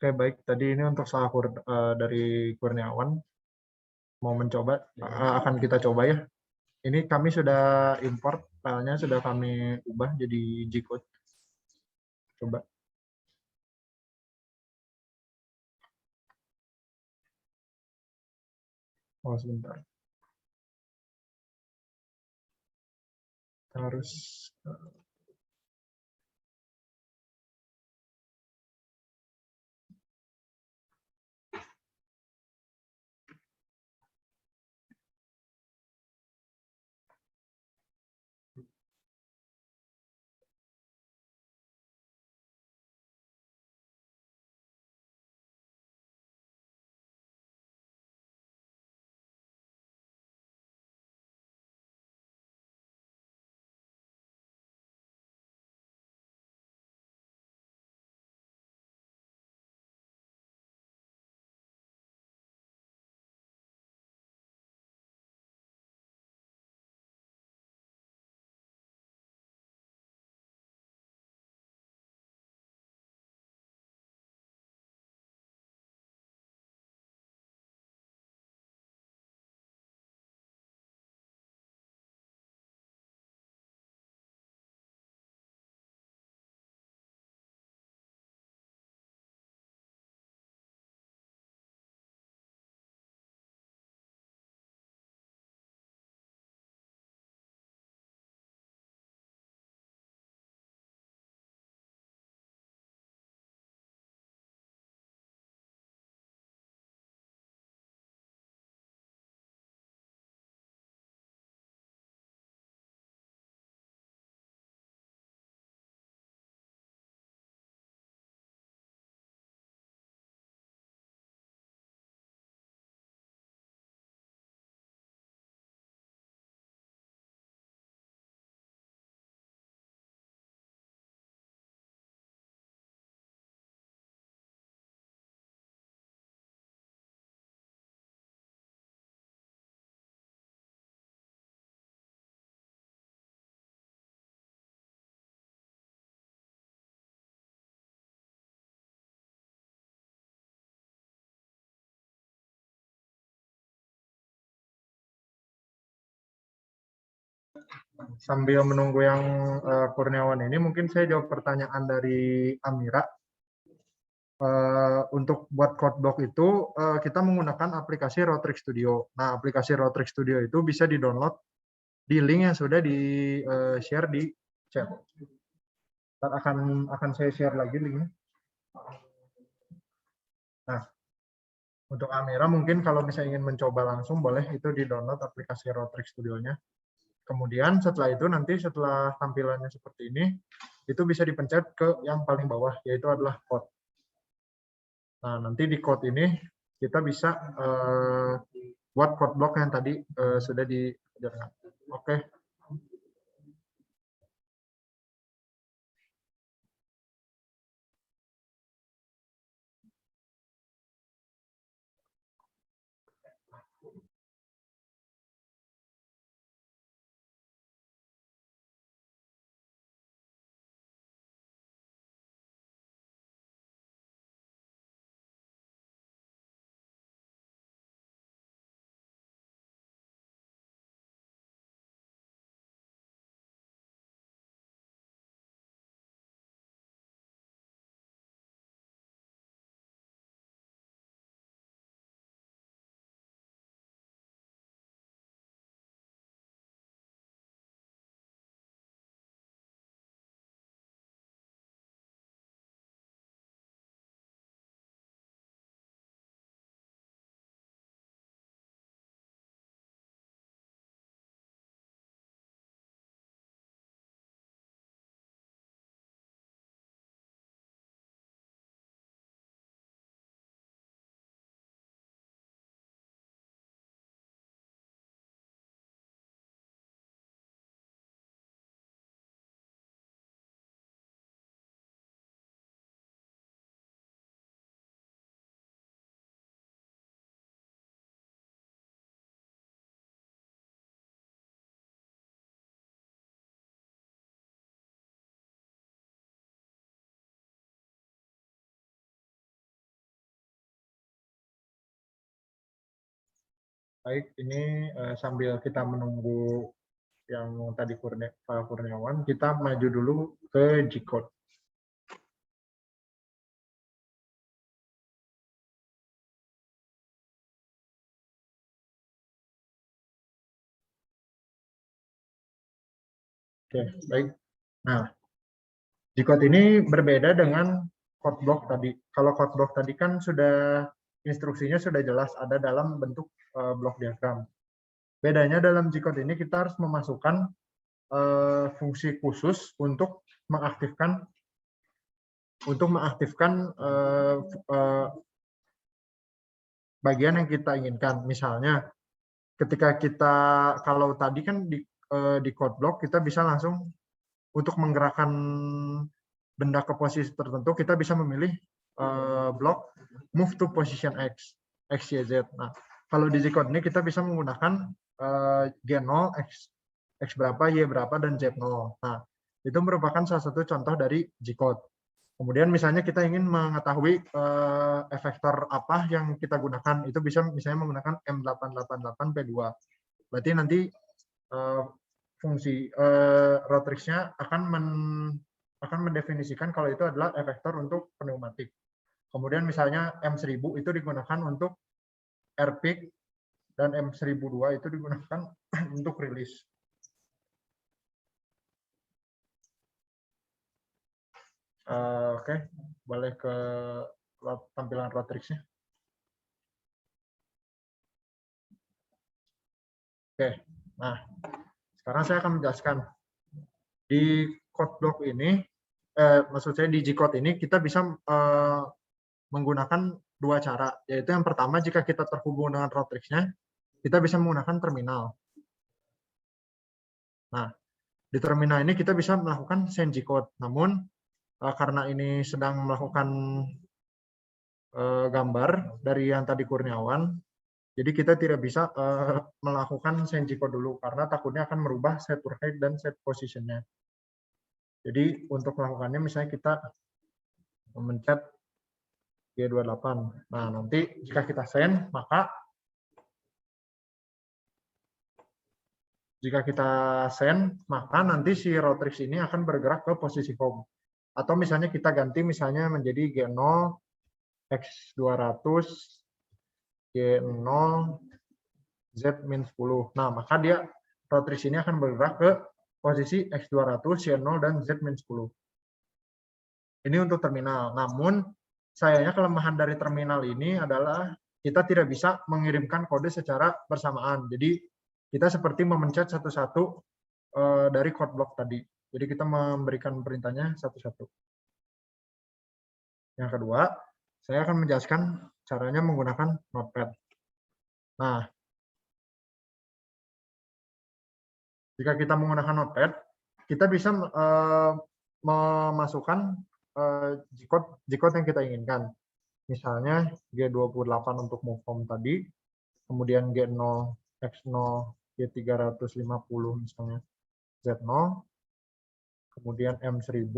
Oke, baik. Tadi ini untuk soal dari Kurniawan. Mau mencoba, akan kita coba ya. Ini kami sudah import filenya, sudah kami ubah jadi G-code. Coba. Oh, sebentar. Harus sambil menunggu yang Kurniawan ini, mungkin saya jawab pertanyaan dari Amira. Untuk buat code block itu kita menggunakan aplikasi Rotrix Studio. Nah, aplikasi Rotrix Studio itu bisa di-download di link yang sudah di-share di chat. Ntar akan saya share lagi linknya. Nah, untuk Amira mungkin kalau misalnya ingin mencoba langsung boleh itu di-download aplikasi Rotrix Studio-nya. Kemudian setelah itu nanti setelah tampilannya seperti ini, itu bisa dipencet ke yang paling bawah, yaitu adalah code. Nah, nanti di code ini kita bisa buat code block yang tadi sudah diajarkan. Oke. Baik, ini sambil kita menunggu yang tadi Pak Kurniawan, kita maju dulu ke G-Code. Oke, baik. Nah, G-code ini berbeda dengan code block tadi. Kalau code block tadi kan sudah instruksinya sudah jelas ada dalam bentuk block diagram. Bedanya dalam G-code ini kita harus memasukkan fungsi khusus untuk mengaktifkan bagian yang kita inginkan. Misalnya, ketika kita kalau tadi kan di code block kita bisa langsung untuk menggerakkan benda ke posisi tertentu, kita bisa memilih blok move to position X, X, Y, Z. Nah, kalau di G-code ini kita bisa menggunakan G0, X berapa, Y berapa, dan Z0. Nah, itu merupakan salah satu contoh dari G-code. Kemudian misalnya kita ingin mengetahui efektor apa yang kita gunakan, itu bisa misalnya menggunakan M888P2. Berarti nanti fungsi Rotrix-nya akan mendefinisikan kalau itu adalah efektor untuk pneumatik. Kemudian misalnya M1000 itu digunakan untuk air peak dan M1002 itu digunakan untuk rilis. Oke, boleh ke tampilan Rotrix-nya. Oke, nah sekarang saya akan menjelaskan di code block ini, maksud saya di G-code ini kita bisa menggunakan dua cara, yaitu yang pertama jika kita terhubung dengan Rotrix-nya, kita bisa menggunakan terminal. Nah, di terminal ini kita bisa melakukan send G-code, namun karena ini sedang melakukan gambar dari yang tadi Kurniawan, jadi kita tidak bisa melakukan send G-code dulu karena takutnya akan merubah set height dan set position-nya. Jadi untuk melakukannya misalnya kita memencet G28. Nah, nanti jika kita send, maka nanti si Rotrix ini akan bergerak ke posisi home. Atau misalnya kita ganti misalnya menjadi G0, X200, G0, Z-10. Nah, maka dia Rotrix ini akan bergerak ke posisi X200, Y0, dan Z-10. Ini untuk terminal. Namun, sayangnya kelemahan dari terminal ini adalah kita tidak bisa mengirimkan kode secara bersamaan. Jadi, kita seperti memencet satu-satu dari code block tadi. Jadi, kita memberikan perintahnya satu-satu. Yang kedua, saya akan menjelaskan caranya menggunakan Notepad. Nah, jika kita menggunakan Notepad, kita bisa memasukkan G-code yang kita inginkan. Misalnya G28 untuk move home tadi, kemudian G0, X0, G350 misalnya, Z0, kemudian M1000,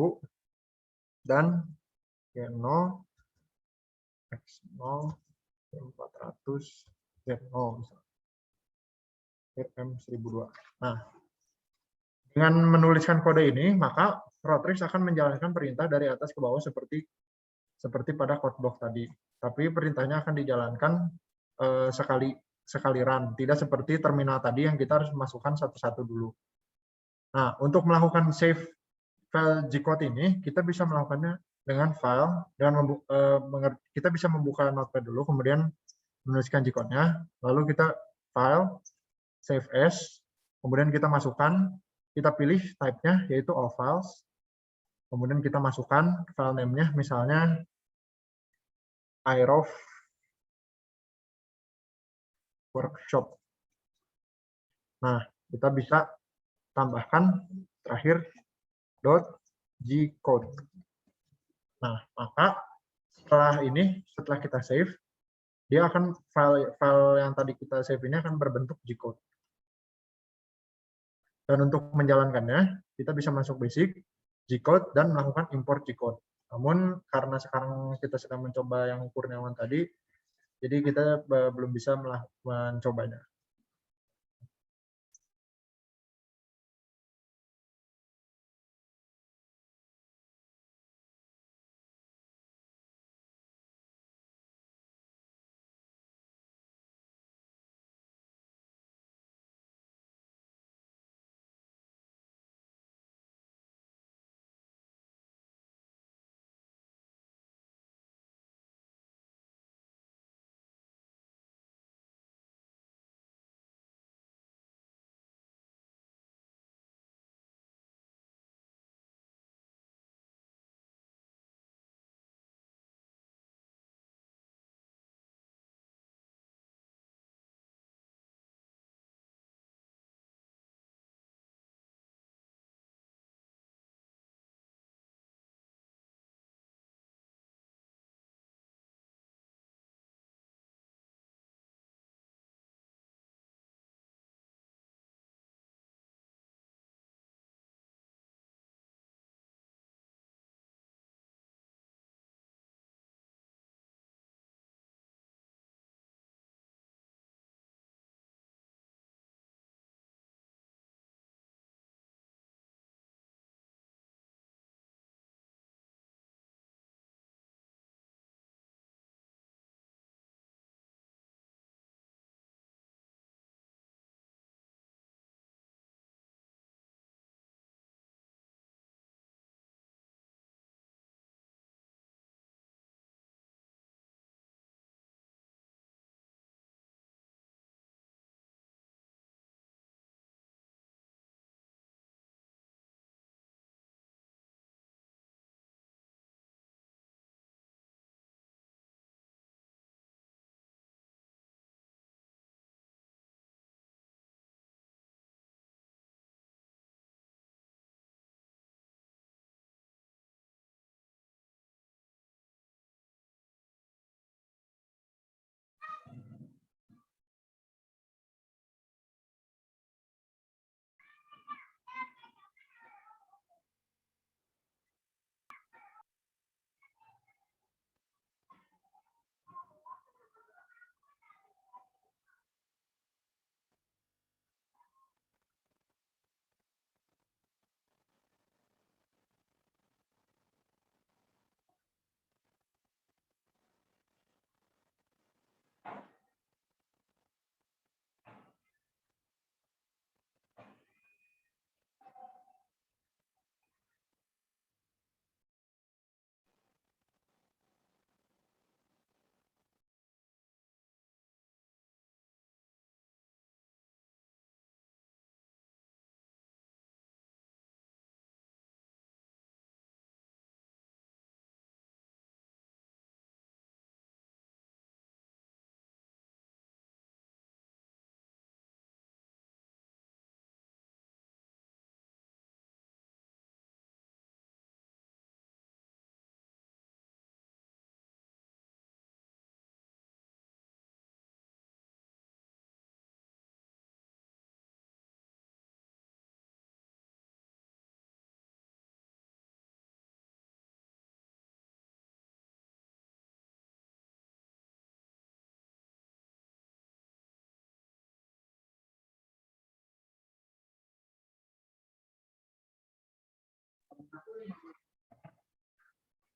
dan G0, X0, G400, Z0 misalnya. M1002. Nah, dengan menuliskan kode ini, maka Rotrix akan menjalankan perintah dari atas ke bawah seperti pada code block tadi. Tapi perintahnya akan dijalankan sekali run, tidak seperti terminal tadi yang kita harus masukkan satu-satu dulu. Nah, untuk melakukan save file G-code ini, kita bisa melakukannya dengan file, kita bisa membuka Notepad dulu, kemudian menuliskan G-code-nya, lalu kita file, save as, kemudian kita masukkan, kita pilih type-nya, yaitu all files, kemudian kita masukkan file name-nya, misalnya iRof workshop. Nah, kita bisa tambahkan terakhir .gcode. Nah, maka setelah kita save, dia akan file yang tadi kita save ini akan berbentuk G-code. Dan untuk menjalankannya, kita bisa masuk basic, G-code, dan melakukan import G-code. Namun karena sekarang kita sedang mencoba yang Kurniawan tadi, jadi kita belum bisa mencobanya.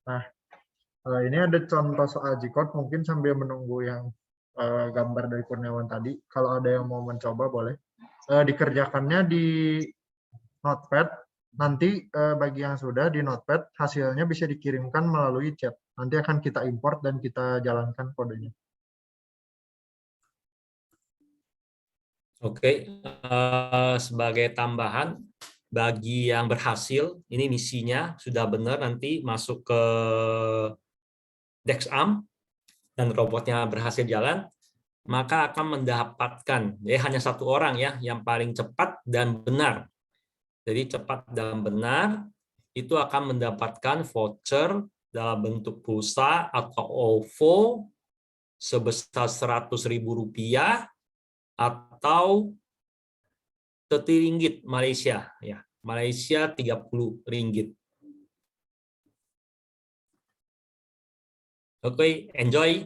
Nah, ini ada contoh soal G-code, mungkin sambil menunggu yang gambar dari Kurniawan tadi. Kalau ada yang mau mencoba boleh. Dikerjakannya di Notepad. Nanti bagi yang sudah di Notepad, hasilnya bisa dikirimkan melalui chat. Nanti akan kita import dan kita jalankan kodenya. Oke, sebagai tambahan, bagi yang berhasil, ini misinya sudah benar nanti masuk ke Dexam dan robotnya berhasil jalan, maka akan mendapatkan, ya hanya satu orang ya, yang paling cepat dan benar. Jadi cepat dan benar itu akan mendapatkan voucher dalam bentuk pulsa atau OVO sebesar Rp100.000 atau 30 ringgit Malaysia ya. Malaysia 30 ringgit. Oke, enjoy.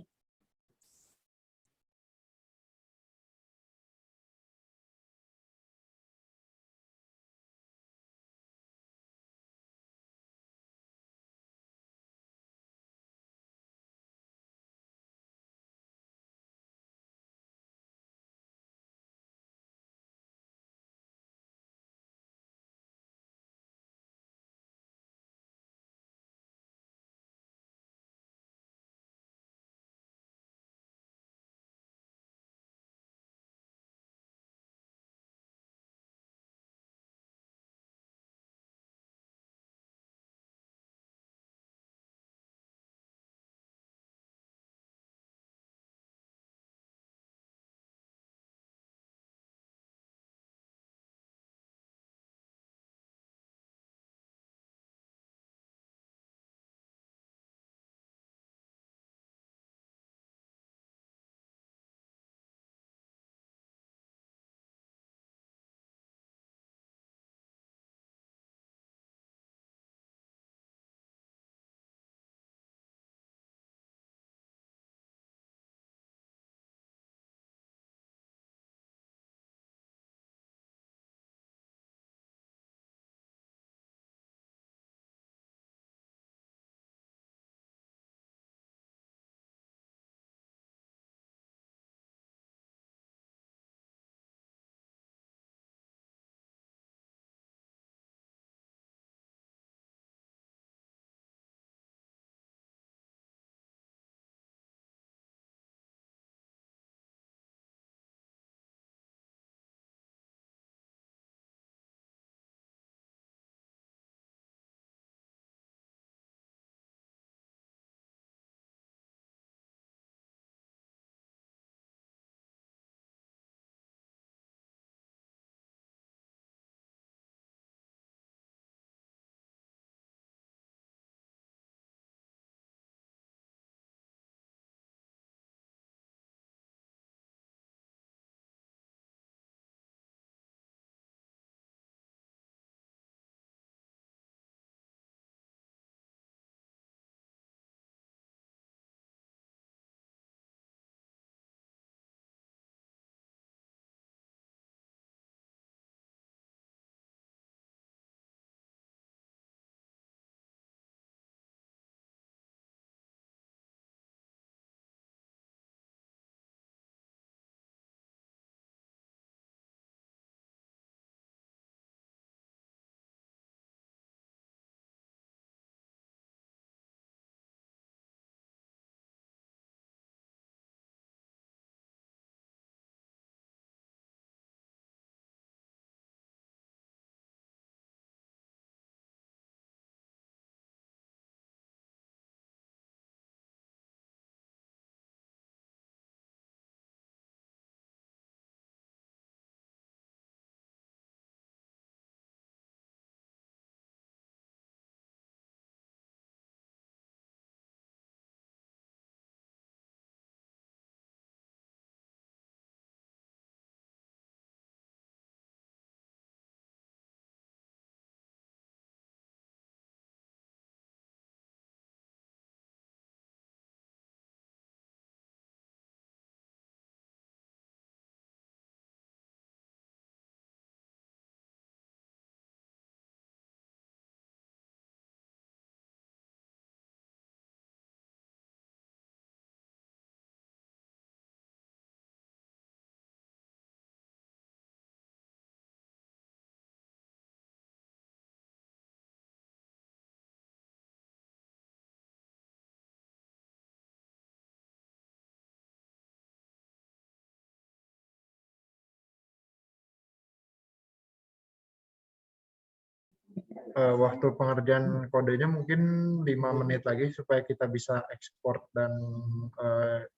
waktu pengerjaan kodenya mungkin 5 menit lagi supaya kita bisa ekspor dan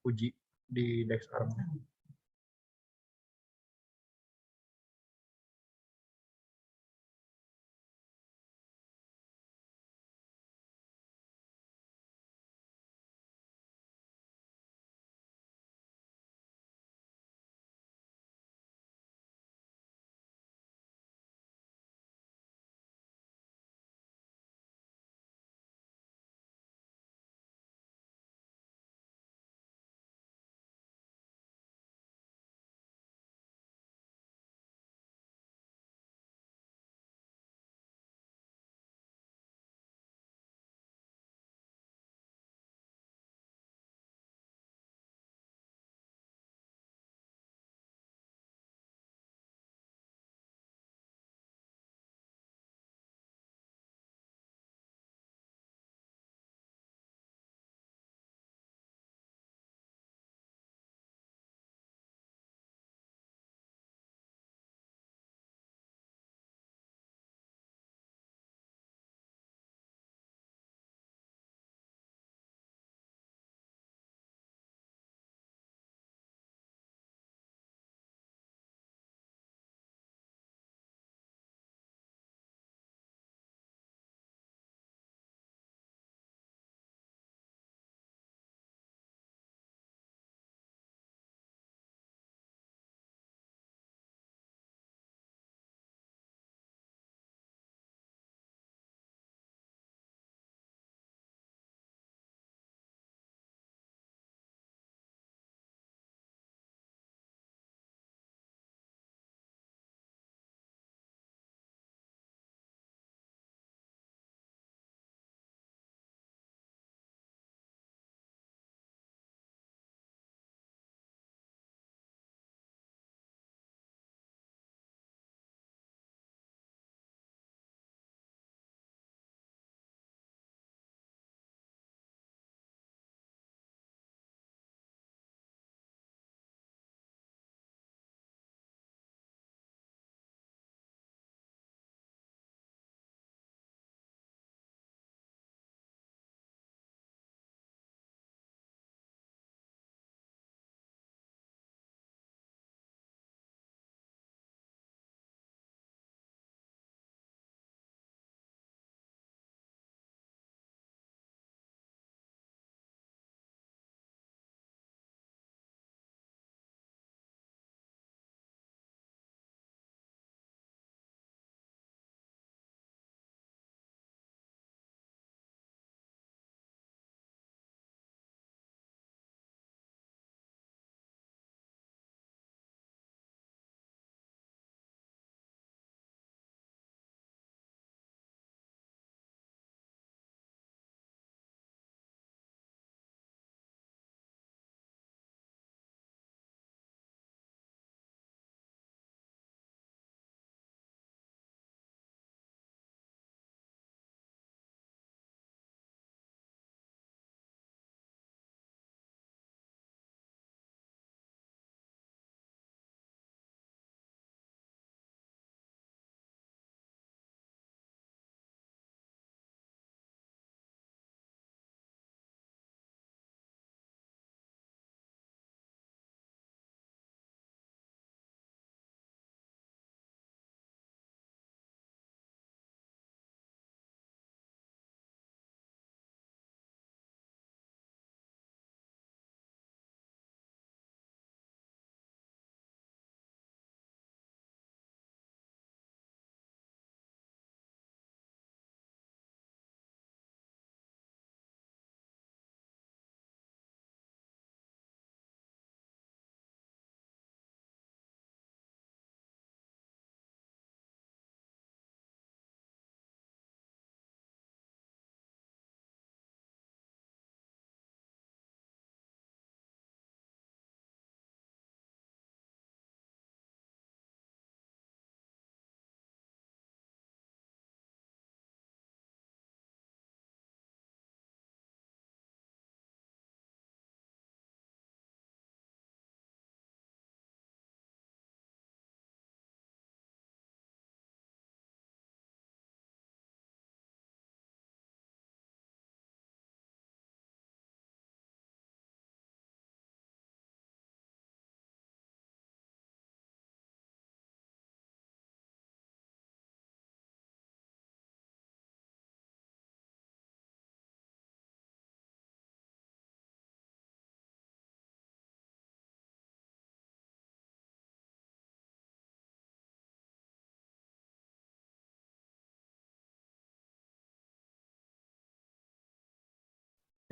uji di DexArm.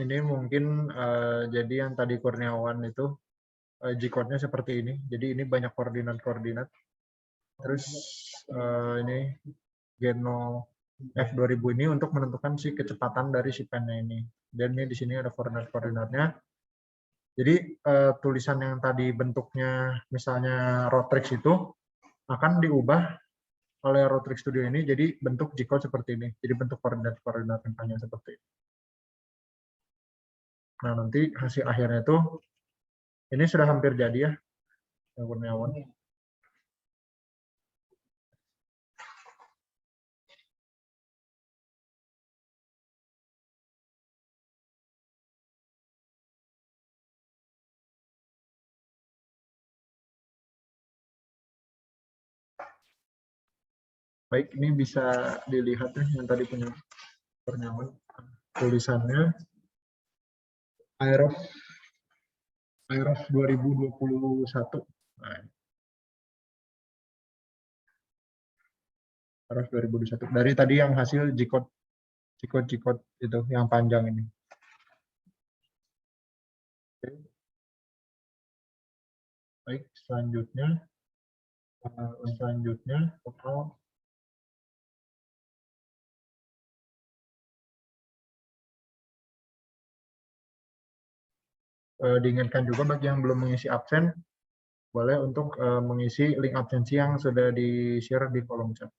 Ini mungkin jadi yang tadi Kurniawan itu G-code-nya seperti ini. Jadi ini banyak koordinat-koordinat. Terus ini Geno F2000 ini untuk menentukan si kecepatan dari si pennya ini. Dan ini di sini ada koordinat-koordinatnya. Jadi tulisan yang tadi bentuknya misalnya Rotrix itu akan diubah oleh Rotrix Studio ini jadi bentuk G-code seperti ini. Jadi bentuk koordinat-koordinat tentangnya seperti ini. Nah, nanti hasil akhirnya itu ini sudah hampir jadi ya, yang Kurniawan. Baik, ini bisa dilihat ya yang tadi punya Kurniawan. Tulisannya Aerof 2021. Nah, Aerof 2021. Dari tadi yang hasil G-code itu yang panjang ini. Oke. Baik, selanjutnya total diingatkan juga bagi yang belum mengisi absen boleh untuk mengisi link absensi yang sudah di-share di kolom chat.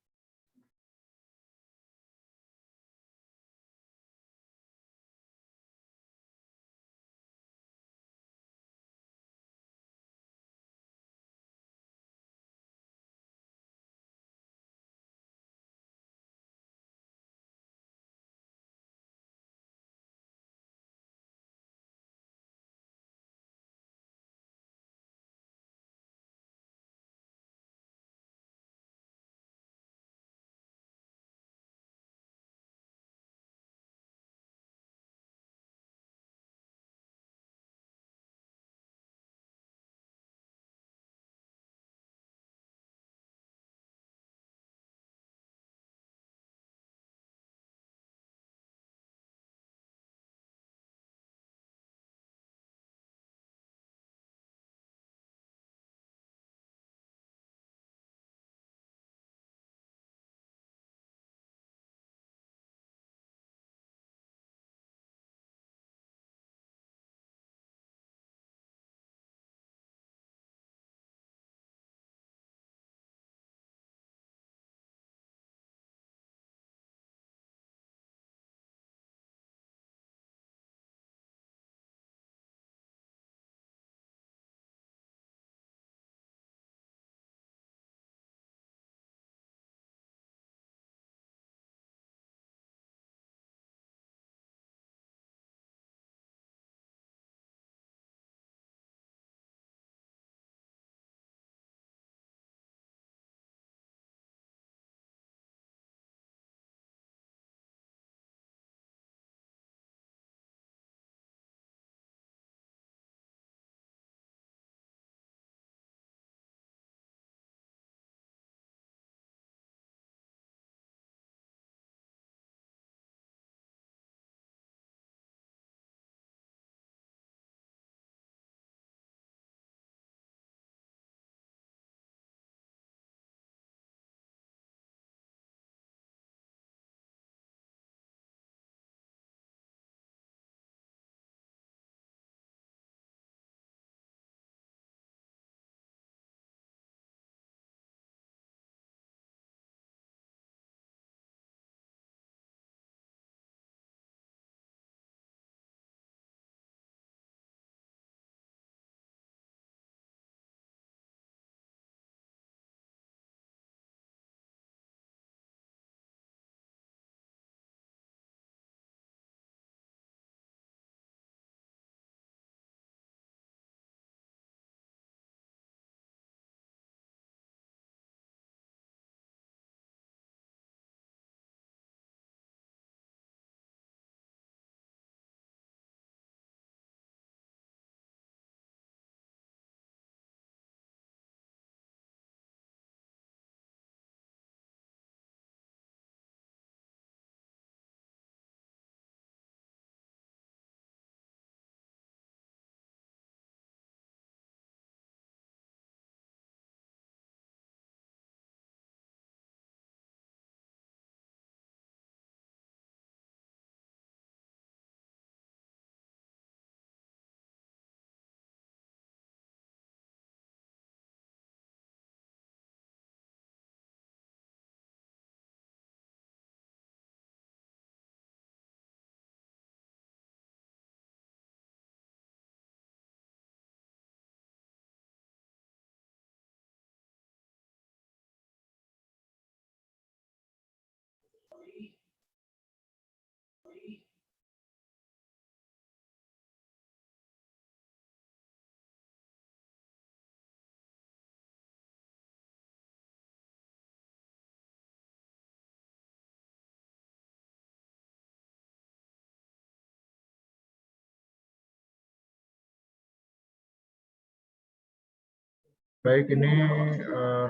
Baik, ini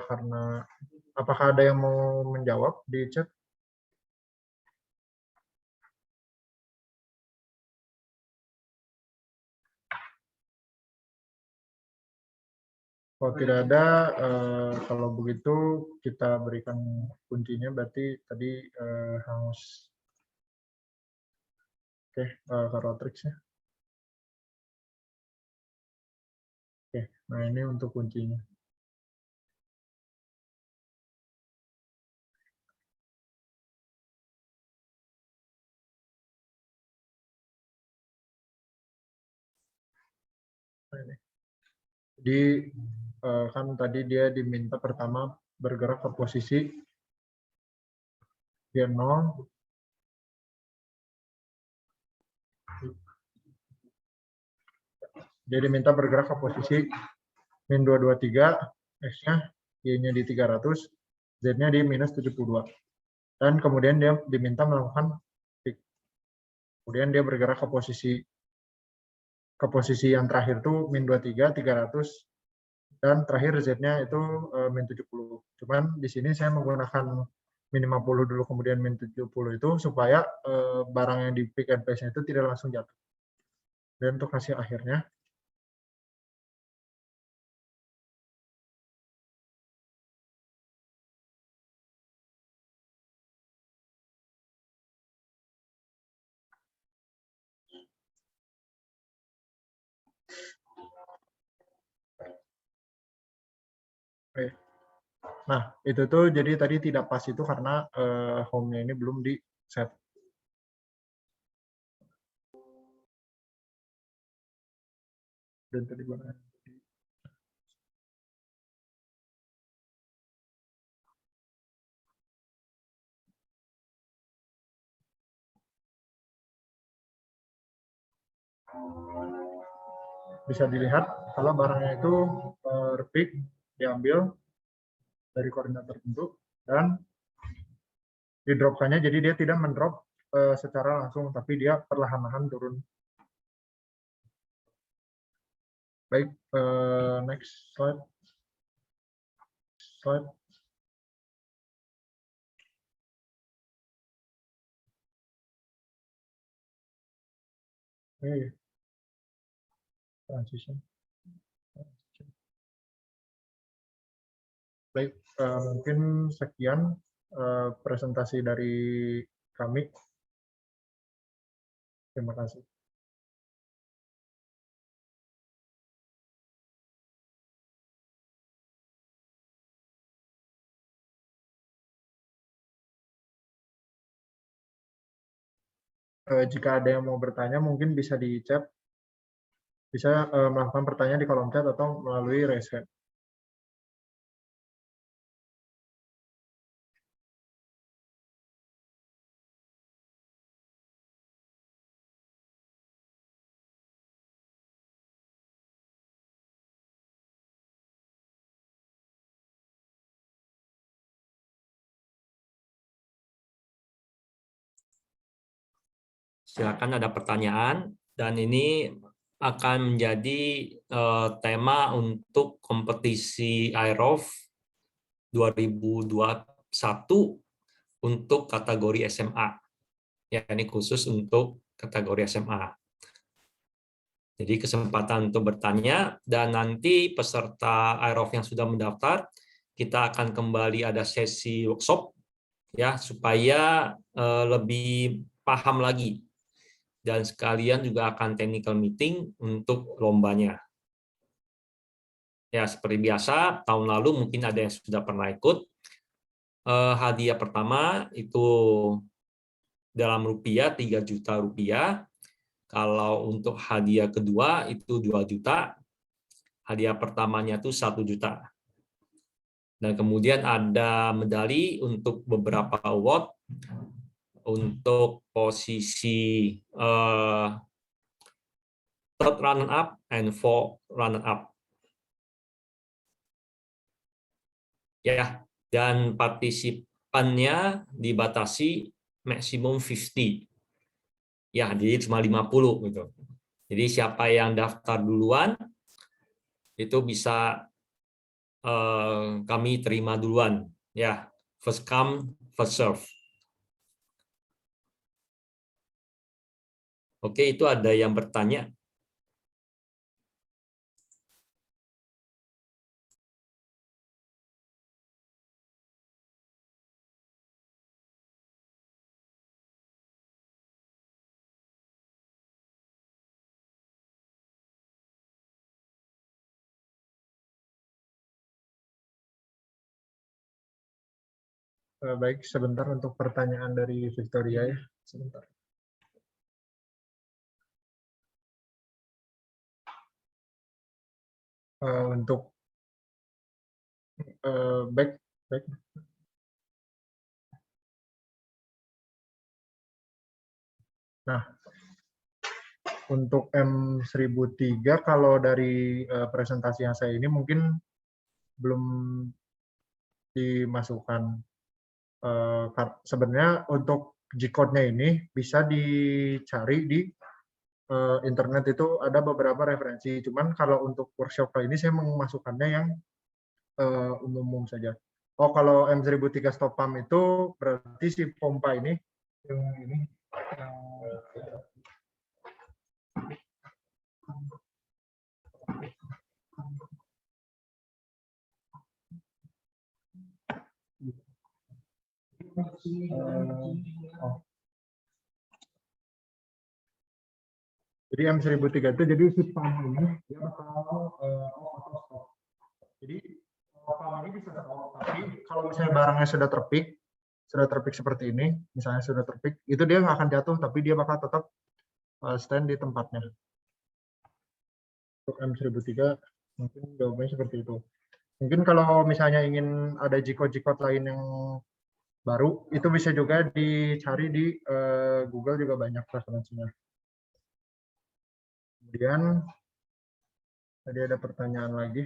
karena apakah ada yang mau menjawab di chat? Kalau tidak ada, kalau begitu kita berikan kuncinya. Berarti tadi hangus. Oke, ke Rotrix ya. Oke, nah ini untuk kuncinya. Nah, ini. Jadi kan tadi dia diminta pertama bergerak ke posisi dia 0. Dia diminta bergerak ke posisi min 223, X-nya, Y-nya di 300, Z-nya di minus 72. Dan kemudian dia diminta melakukan pick. Kemudian dia bergerak ke posisi yang terakhir tuh min 23, 300, dan terakhir Z-nya itu min 70. Cuman di sini saya menggunakan min 50 dulu kemudian min 70 itu supaya barang yang di pick and place-nya itu tidak langsung jatuh. Dan untuk hasil akhirnya nah, itu tuh jadi tadi tidak pas itu karena home-nya ini belum di set. Dan tadi mana? Bisa dilihat kalau barangnya itu pick diambil dari koordinat tertentu dan didropkannya, jadi dia tidak mendrop secara langsung, tapi dia perlahan-lahan turun. Baik, next slide. Oke. Transition. Baik, mungkin sekian presentasi dari kami. Terima kasih. Jika ada yang mau bertanya, mungkin bisa di chat, bisa melakukan pertanyaan di kolom chat atau melalui raise hand. Silakan ada pertanyaan, dan ini akan menjadi tema untuk kompetisi IROF 2021 untuk kategori SMA. Ya, ini khusus untuk kategori SMA. Jadi kesempatan untuk bertanya, dan nanti peserta IROF yang sudah mendaftar, kita akan kembali ada sesi workshop ya supaya lebih paham lagi. Dan sekalian juga akan technical meeting untuk lombanya. Ya, seperti biasa, tahun lalu mungkin ada yang sudah pernah ikut. Hadiah pertama itu dalam rupiah 3 juta rupiah. Kalau untuk hadiah kedua itu 2 juta. Hadiah pertamanya itu 1 juta. Dan kemudian ada medali untuk beberapa award. Untuk posisi third runner up and fourth runner up. Ya, dan partisipannya dibatasi maksimum 50. Ya, jadi cuma 50 gitu. Jadi siapa yang daftar duluan itu bisa kami terima duluan. Ya, first come, first serve. Oke, itu ada yang bertanya. Baik, sebentar untuk pertanyaan dari Victoria ya. Sebentar. Untuk back. Nah, untuk M1003 kalau dari presentasi yang saya ini mungkin belum dimasukkan. Sebenarnya untuk G-code-nya ini bisa dicari di internet, itu ada beberapa referensi. Cuman kalau untuk workshop kali ini saya memasukkannya yang umum-umum saja. Oh, kalau M1003 stop pump itu berarti si pompa ini yang ini yang jadi M1003 itu jadi si pump ini dia bakal off atau stop. Jadi pump ini bisa stop, tapi kalau misalnya barangnya sudah terpik seperti ini, misalnya sudah terpik, itu dia nggak akan jatuh, tapi dia bakal tetap stand di tempatnya. Untuk M1003 mungkin jawabannya seperti itu. Mungkin kalau misalnya ingin ada G-code lain yang baru, itu bisa juga dicari di Google, juga banyak referensinya. Kemudian tadi ada pertanyaan lagi.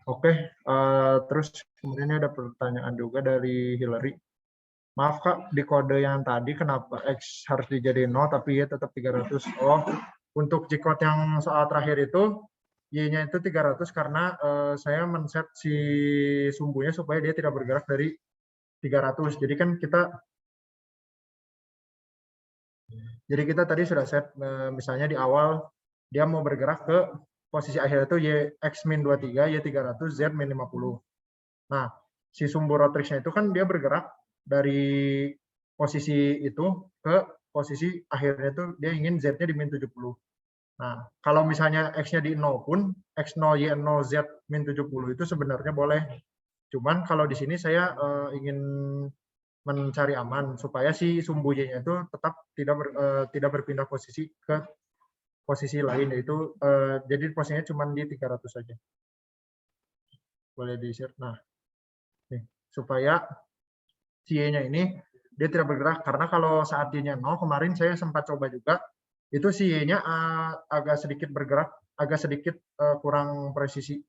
Oke, terus kemudian ada pertanyaan juga dari Hillary. Maaf Kak, di kode yang tadi kenapa X harus dijadiin 0 tapi Y tetap 300? Oh, untuk G-code yang soal terakhir itu, Y-nya itu 300 karena saya men-set si sumbunya supaya dia tidak bergerak dari 300. Jadi kan kita tadi sudah set, misalnya di awal dia mau bergerak ke posisi akhir itu Y X min 23, Y 300, Z min 50. Nah, si sumbu rotrixnya itu kan dia bergerak dari posisi itu ke posisi akhirnya itu dia ingin Z-nya di min 70. Nah, kalau misalnya X-nya di 0 pun, X0, Y0, Z min 70 itu sebenarnya boleh. Cuman kalau di sini saya ingin mencari aman supaya si sumbu Y-nya itu tetap tidak berpindah posisi ke posisi lain, yaitu jadi posisinya cuma di 300 saja. Boleh di-share. Nah, nih, supaya si Y-nya ini dia tidak bergerak, karena kalau saat Y-nya 0 kemarin saya sempat coba juga, itu si Y-nya agak sedikit bergerak, agak sedikit kurang presisi.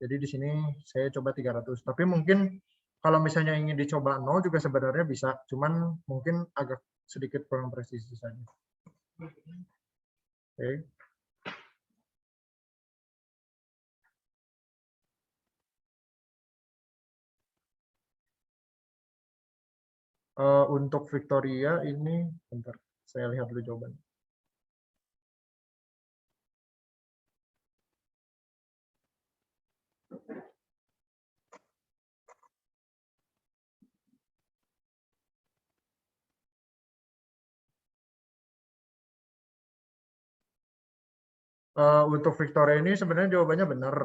Jadi di sini saya coba 300. Tapi mungkin kalau misalnya ingin dicoba 0 juga sebenarnya bisa, cuman mungkin agak sedikit kurang presisi saja. Oke. Untuk Victoria ini, bentar, saya lihat dulu jawabannya. Untuk Victoria ini sebenarnya jawabannya benar.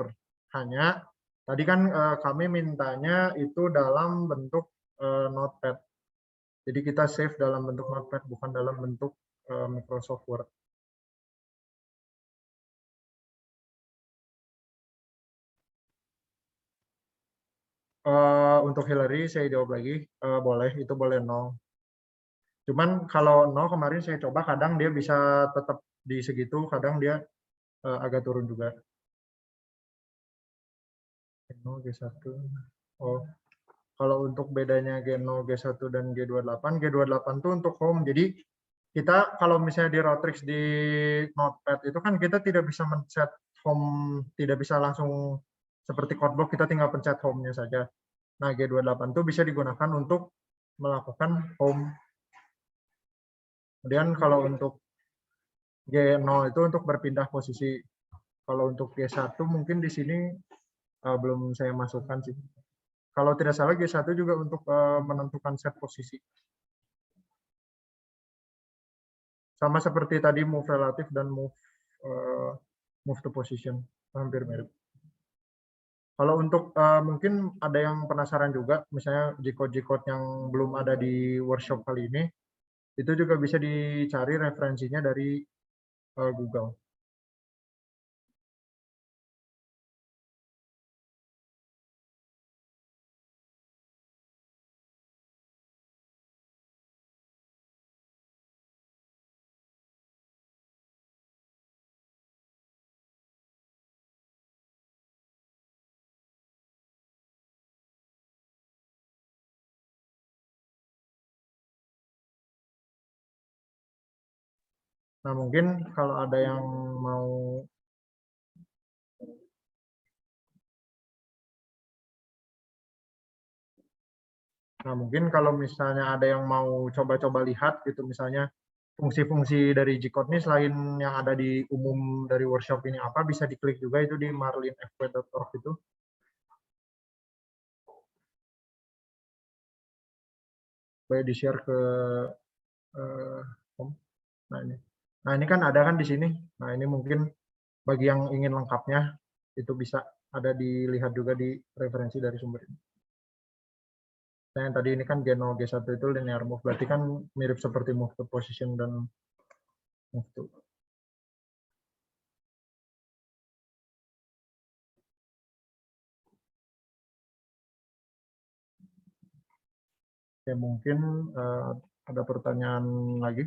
Hanya tadi kan kami mintanya itu dalam bentuk notepad. Jadi kita save dalam bentuk notepad, bukan dalam bentuk Microsoft Word. Untuk Hillary saya jawab lagi, boleh, itu boleh 0. Cuman kalau 0 kemarin saya coba kadang dia bisa tetap di segitu, kadang dia agak turun juga. G0, G1. Oh, kalau untuk bedanya G0, G1 dan G28 itu untuk home. Jadi kita kalau misalnya di Rotrix di Notepad itu kan kita tidak bisa men-set home, tidak bisa langsung seperti codeblock kita tinggal pencet home-nya saja. Nah, G28 itu bisa digunakan untuk melakukan home. Kemudian kalau untuk G0 itu untuk berpindah posisi. Kalau untuk G1 mungkin di sini belum saya masukkan sih. Kalau tidak salah G1 juga untuk menentukan set posisi. Sama seperti tadi move relatif dan move to position, hampir mirip. Kalau untuk mungkin ada yang penasaran juga, misalnya G-code yang belum ada di workshop kali ini, itu juga bisa dicari referensinya dari Google. Nah, mungkin kalau ada yang mau mungkin kalau misalnya ada yang mau coba-coba lihat gitu, misalnya fungsi-fungsi dari G-code ini selain yang ada di umum dari workshop ini apa, bisa diklik juga itu di marlinfw.org itu. Supaya di-share ke home. Nah, ini kan ada kan di sini. Nah, ini mungkin bagi yang ingin lengkapnya itu bisa ada dilihat juga di referensi dari sumber ini. Nah, yang tadi ini kan G0, G1 itu linear move, berarti kan mirip seperti move to position dan move to. Oke, mungkin ada pertanyaan lagi.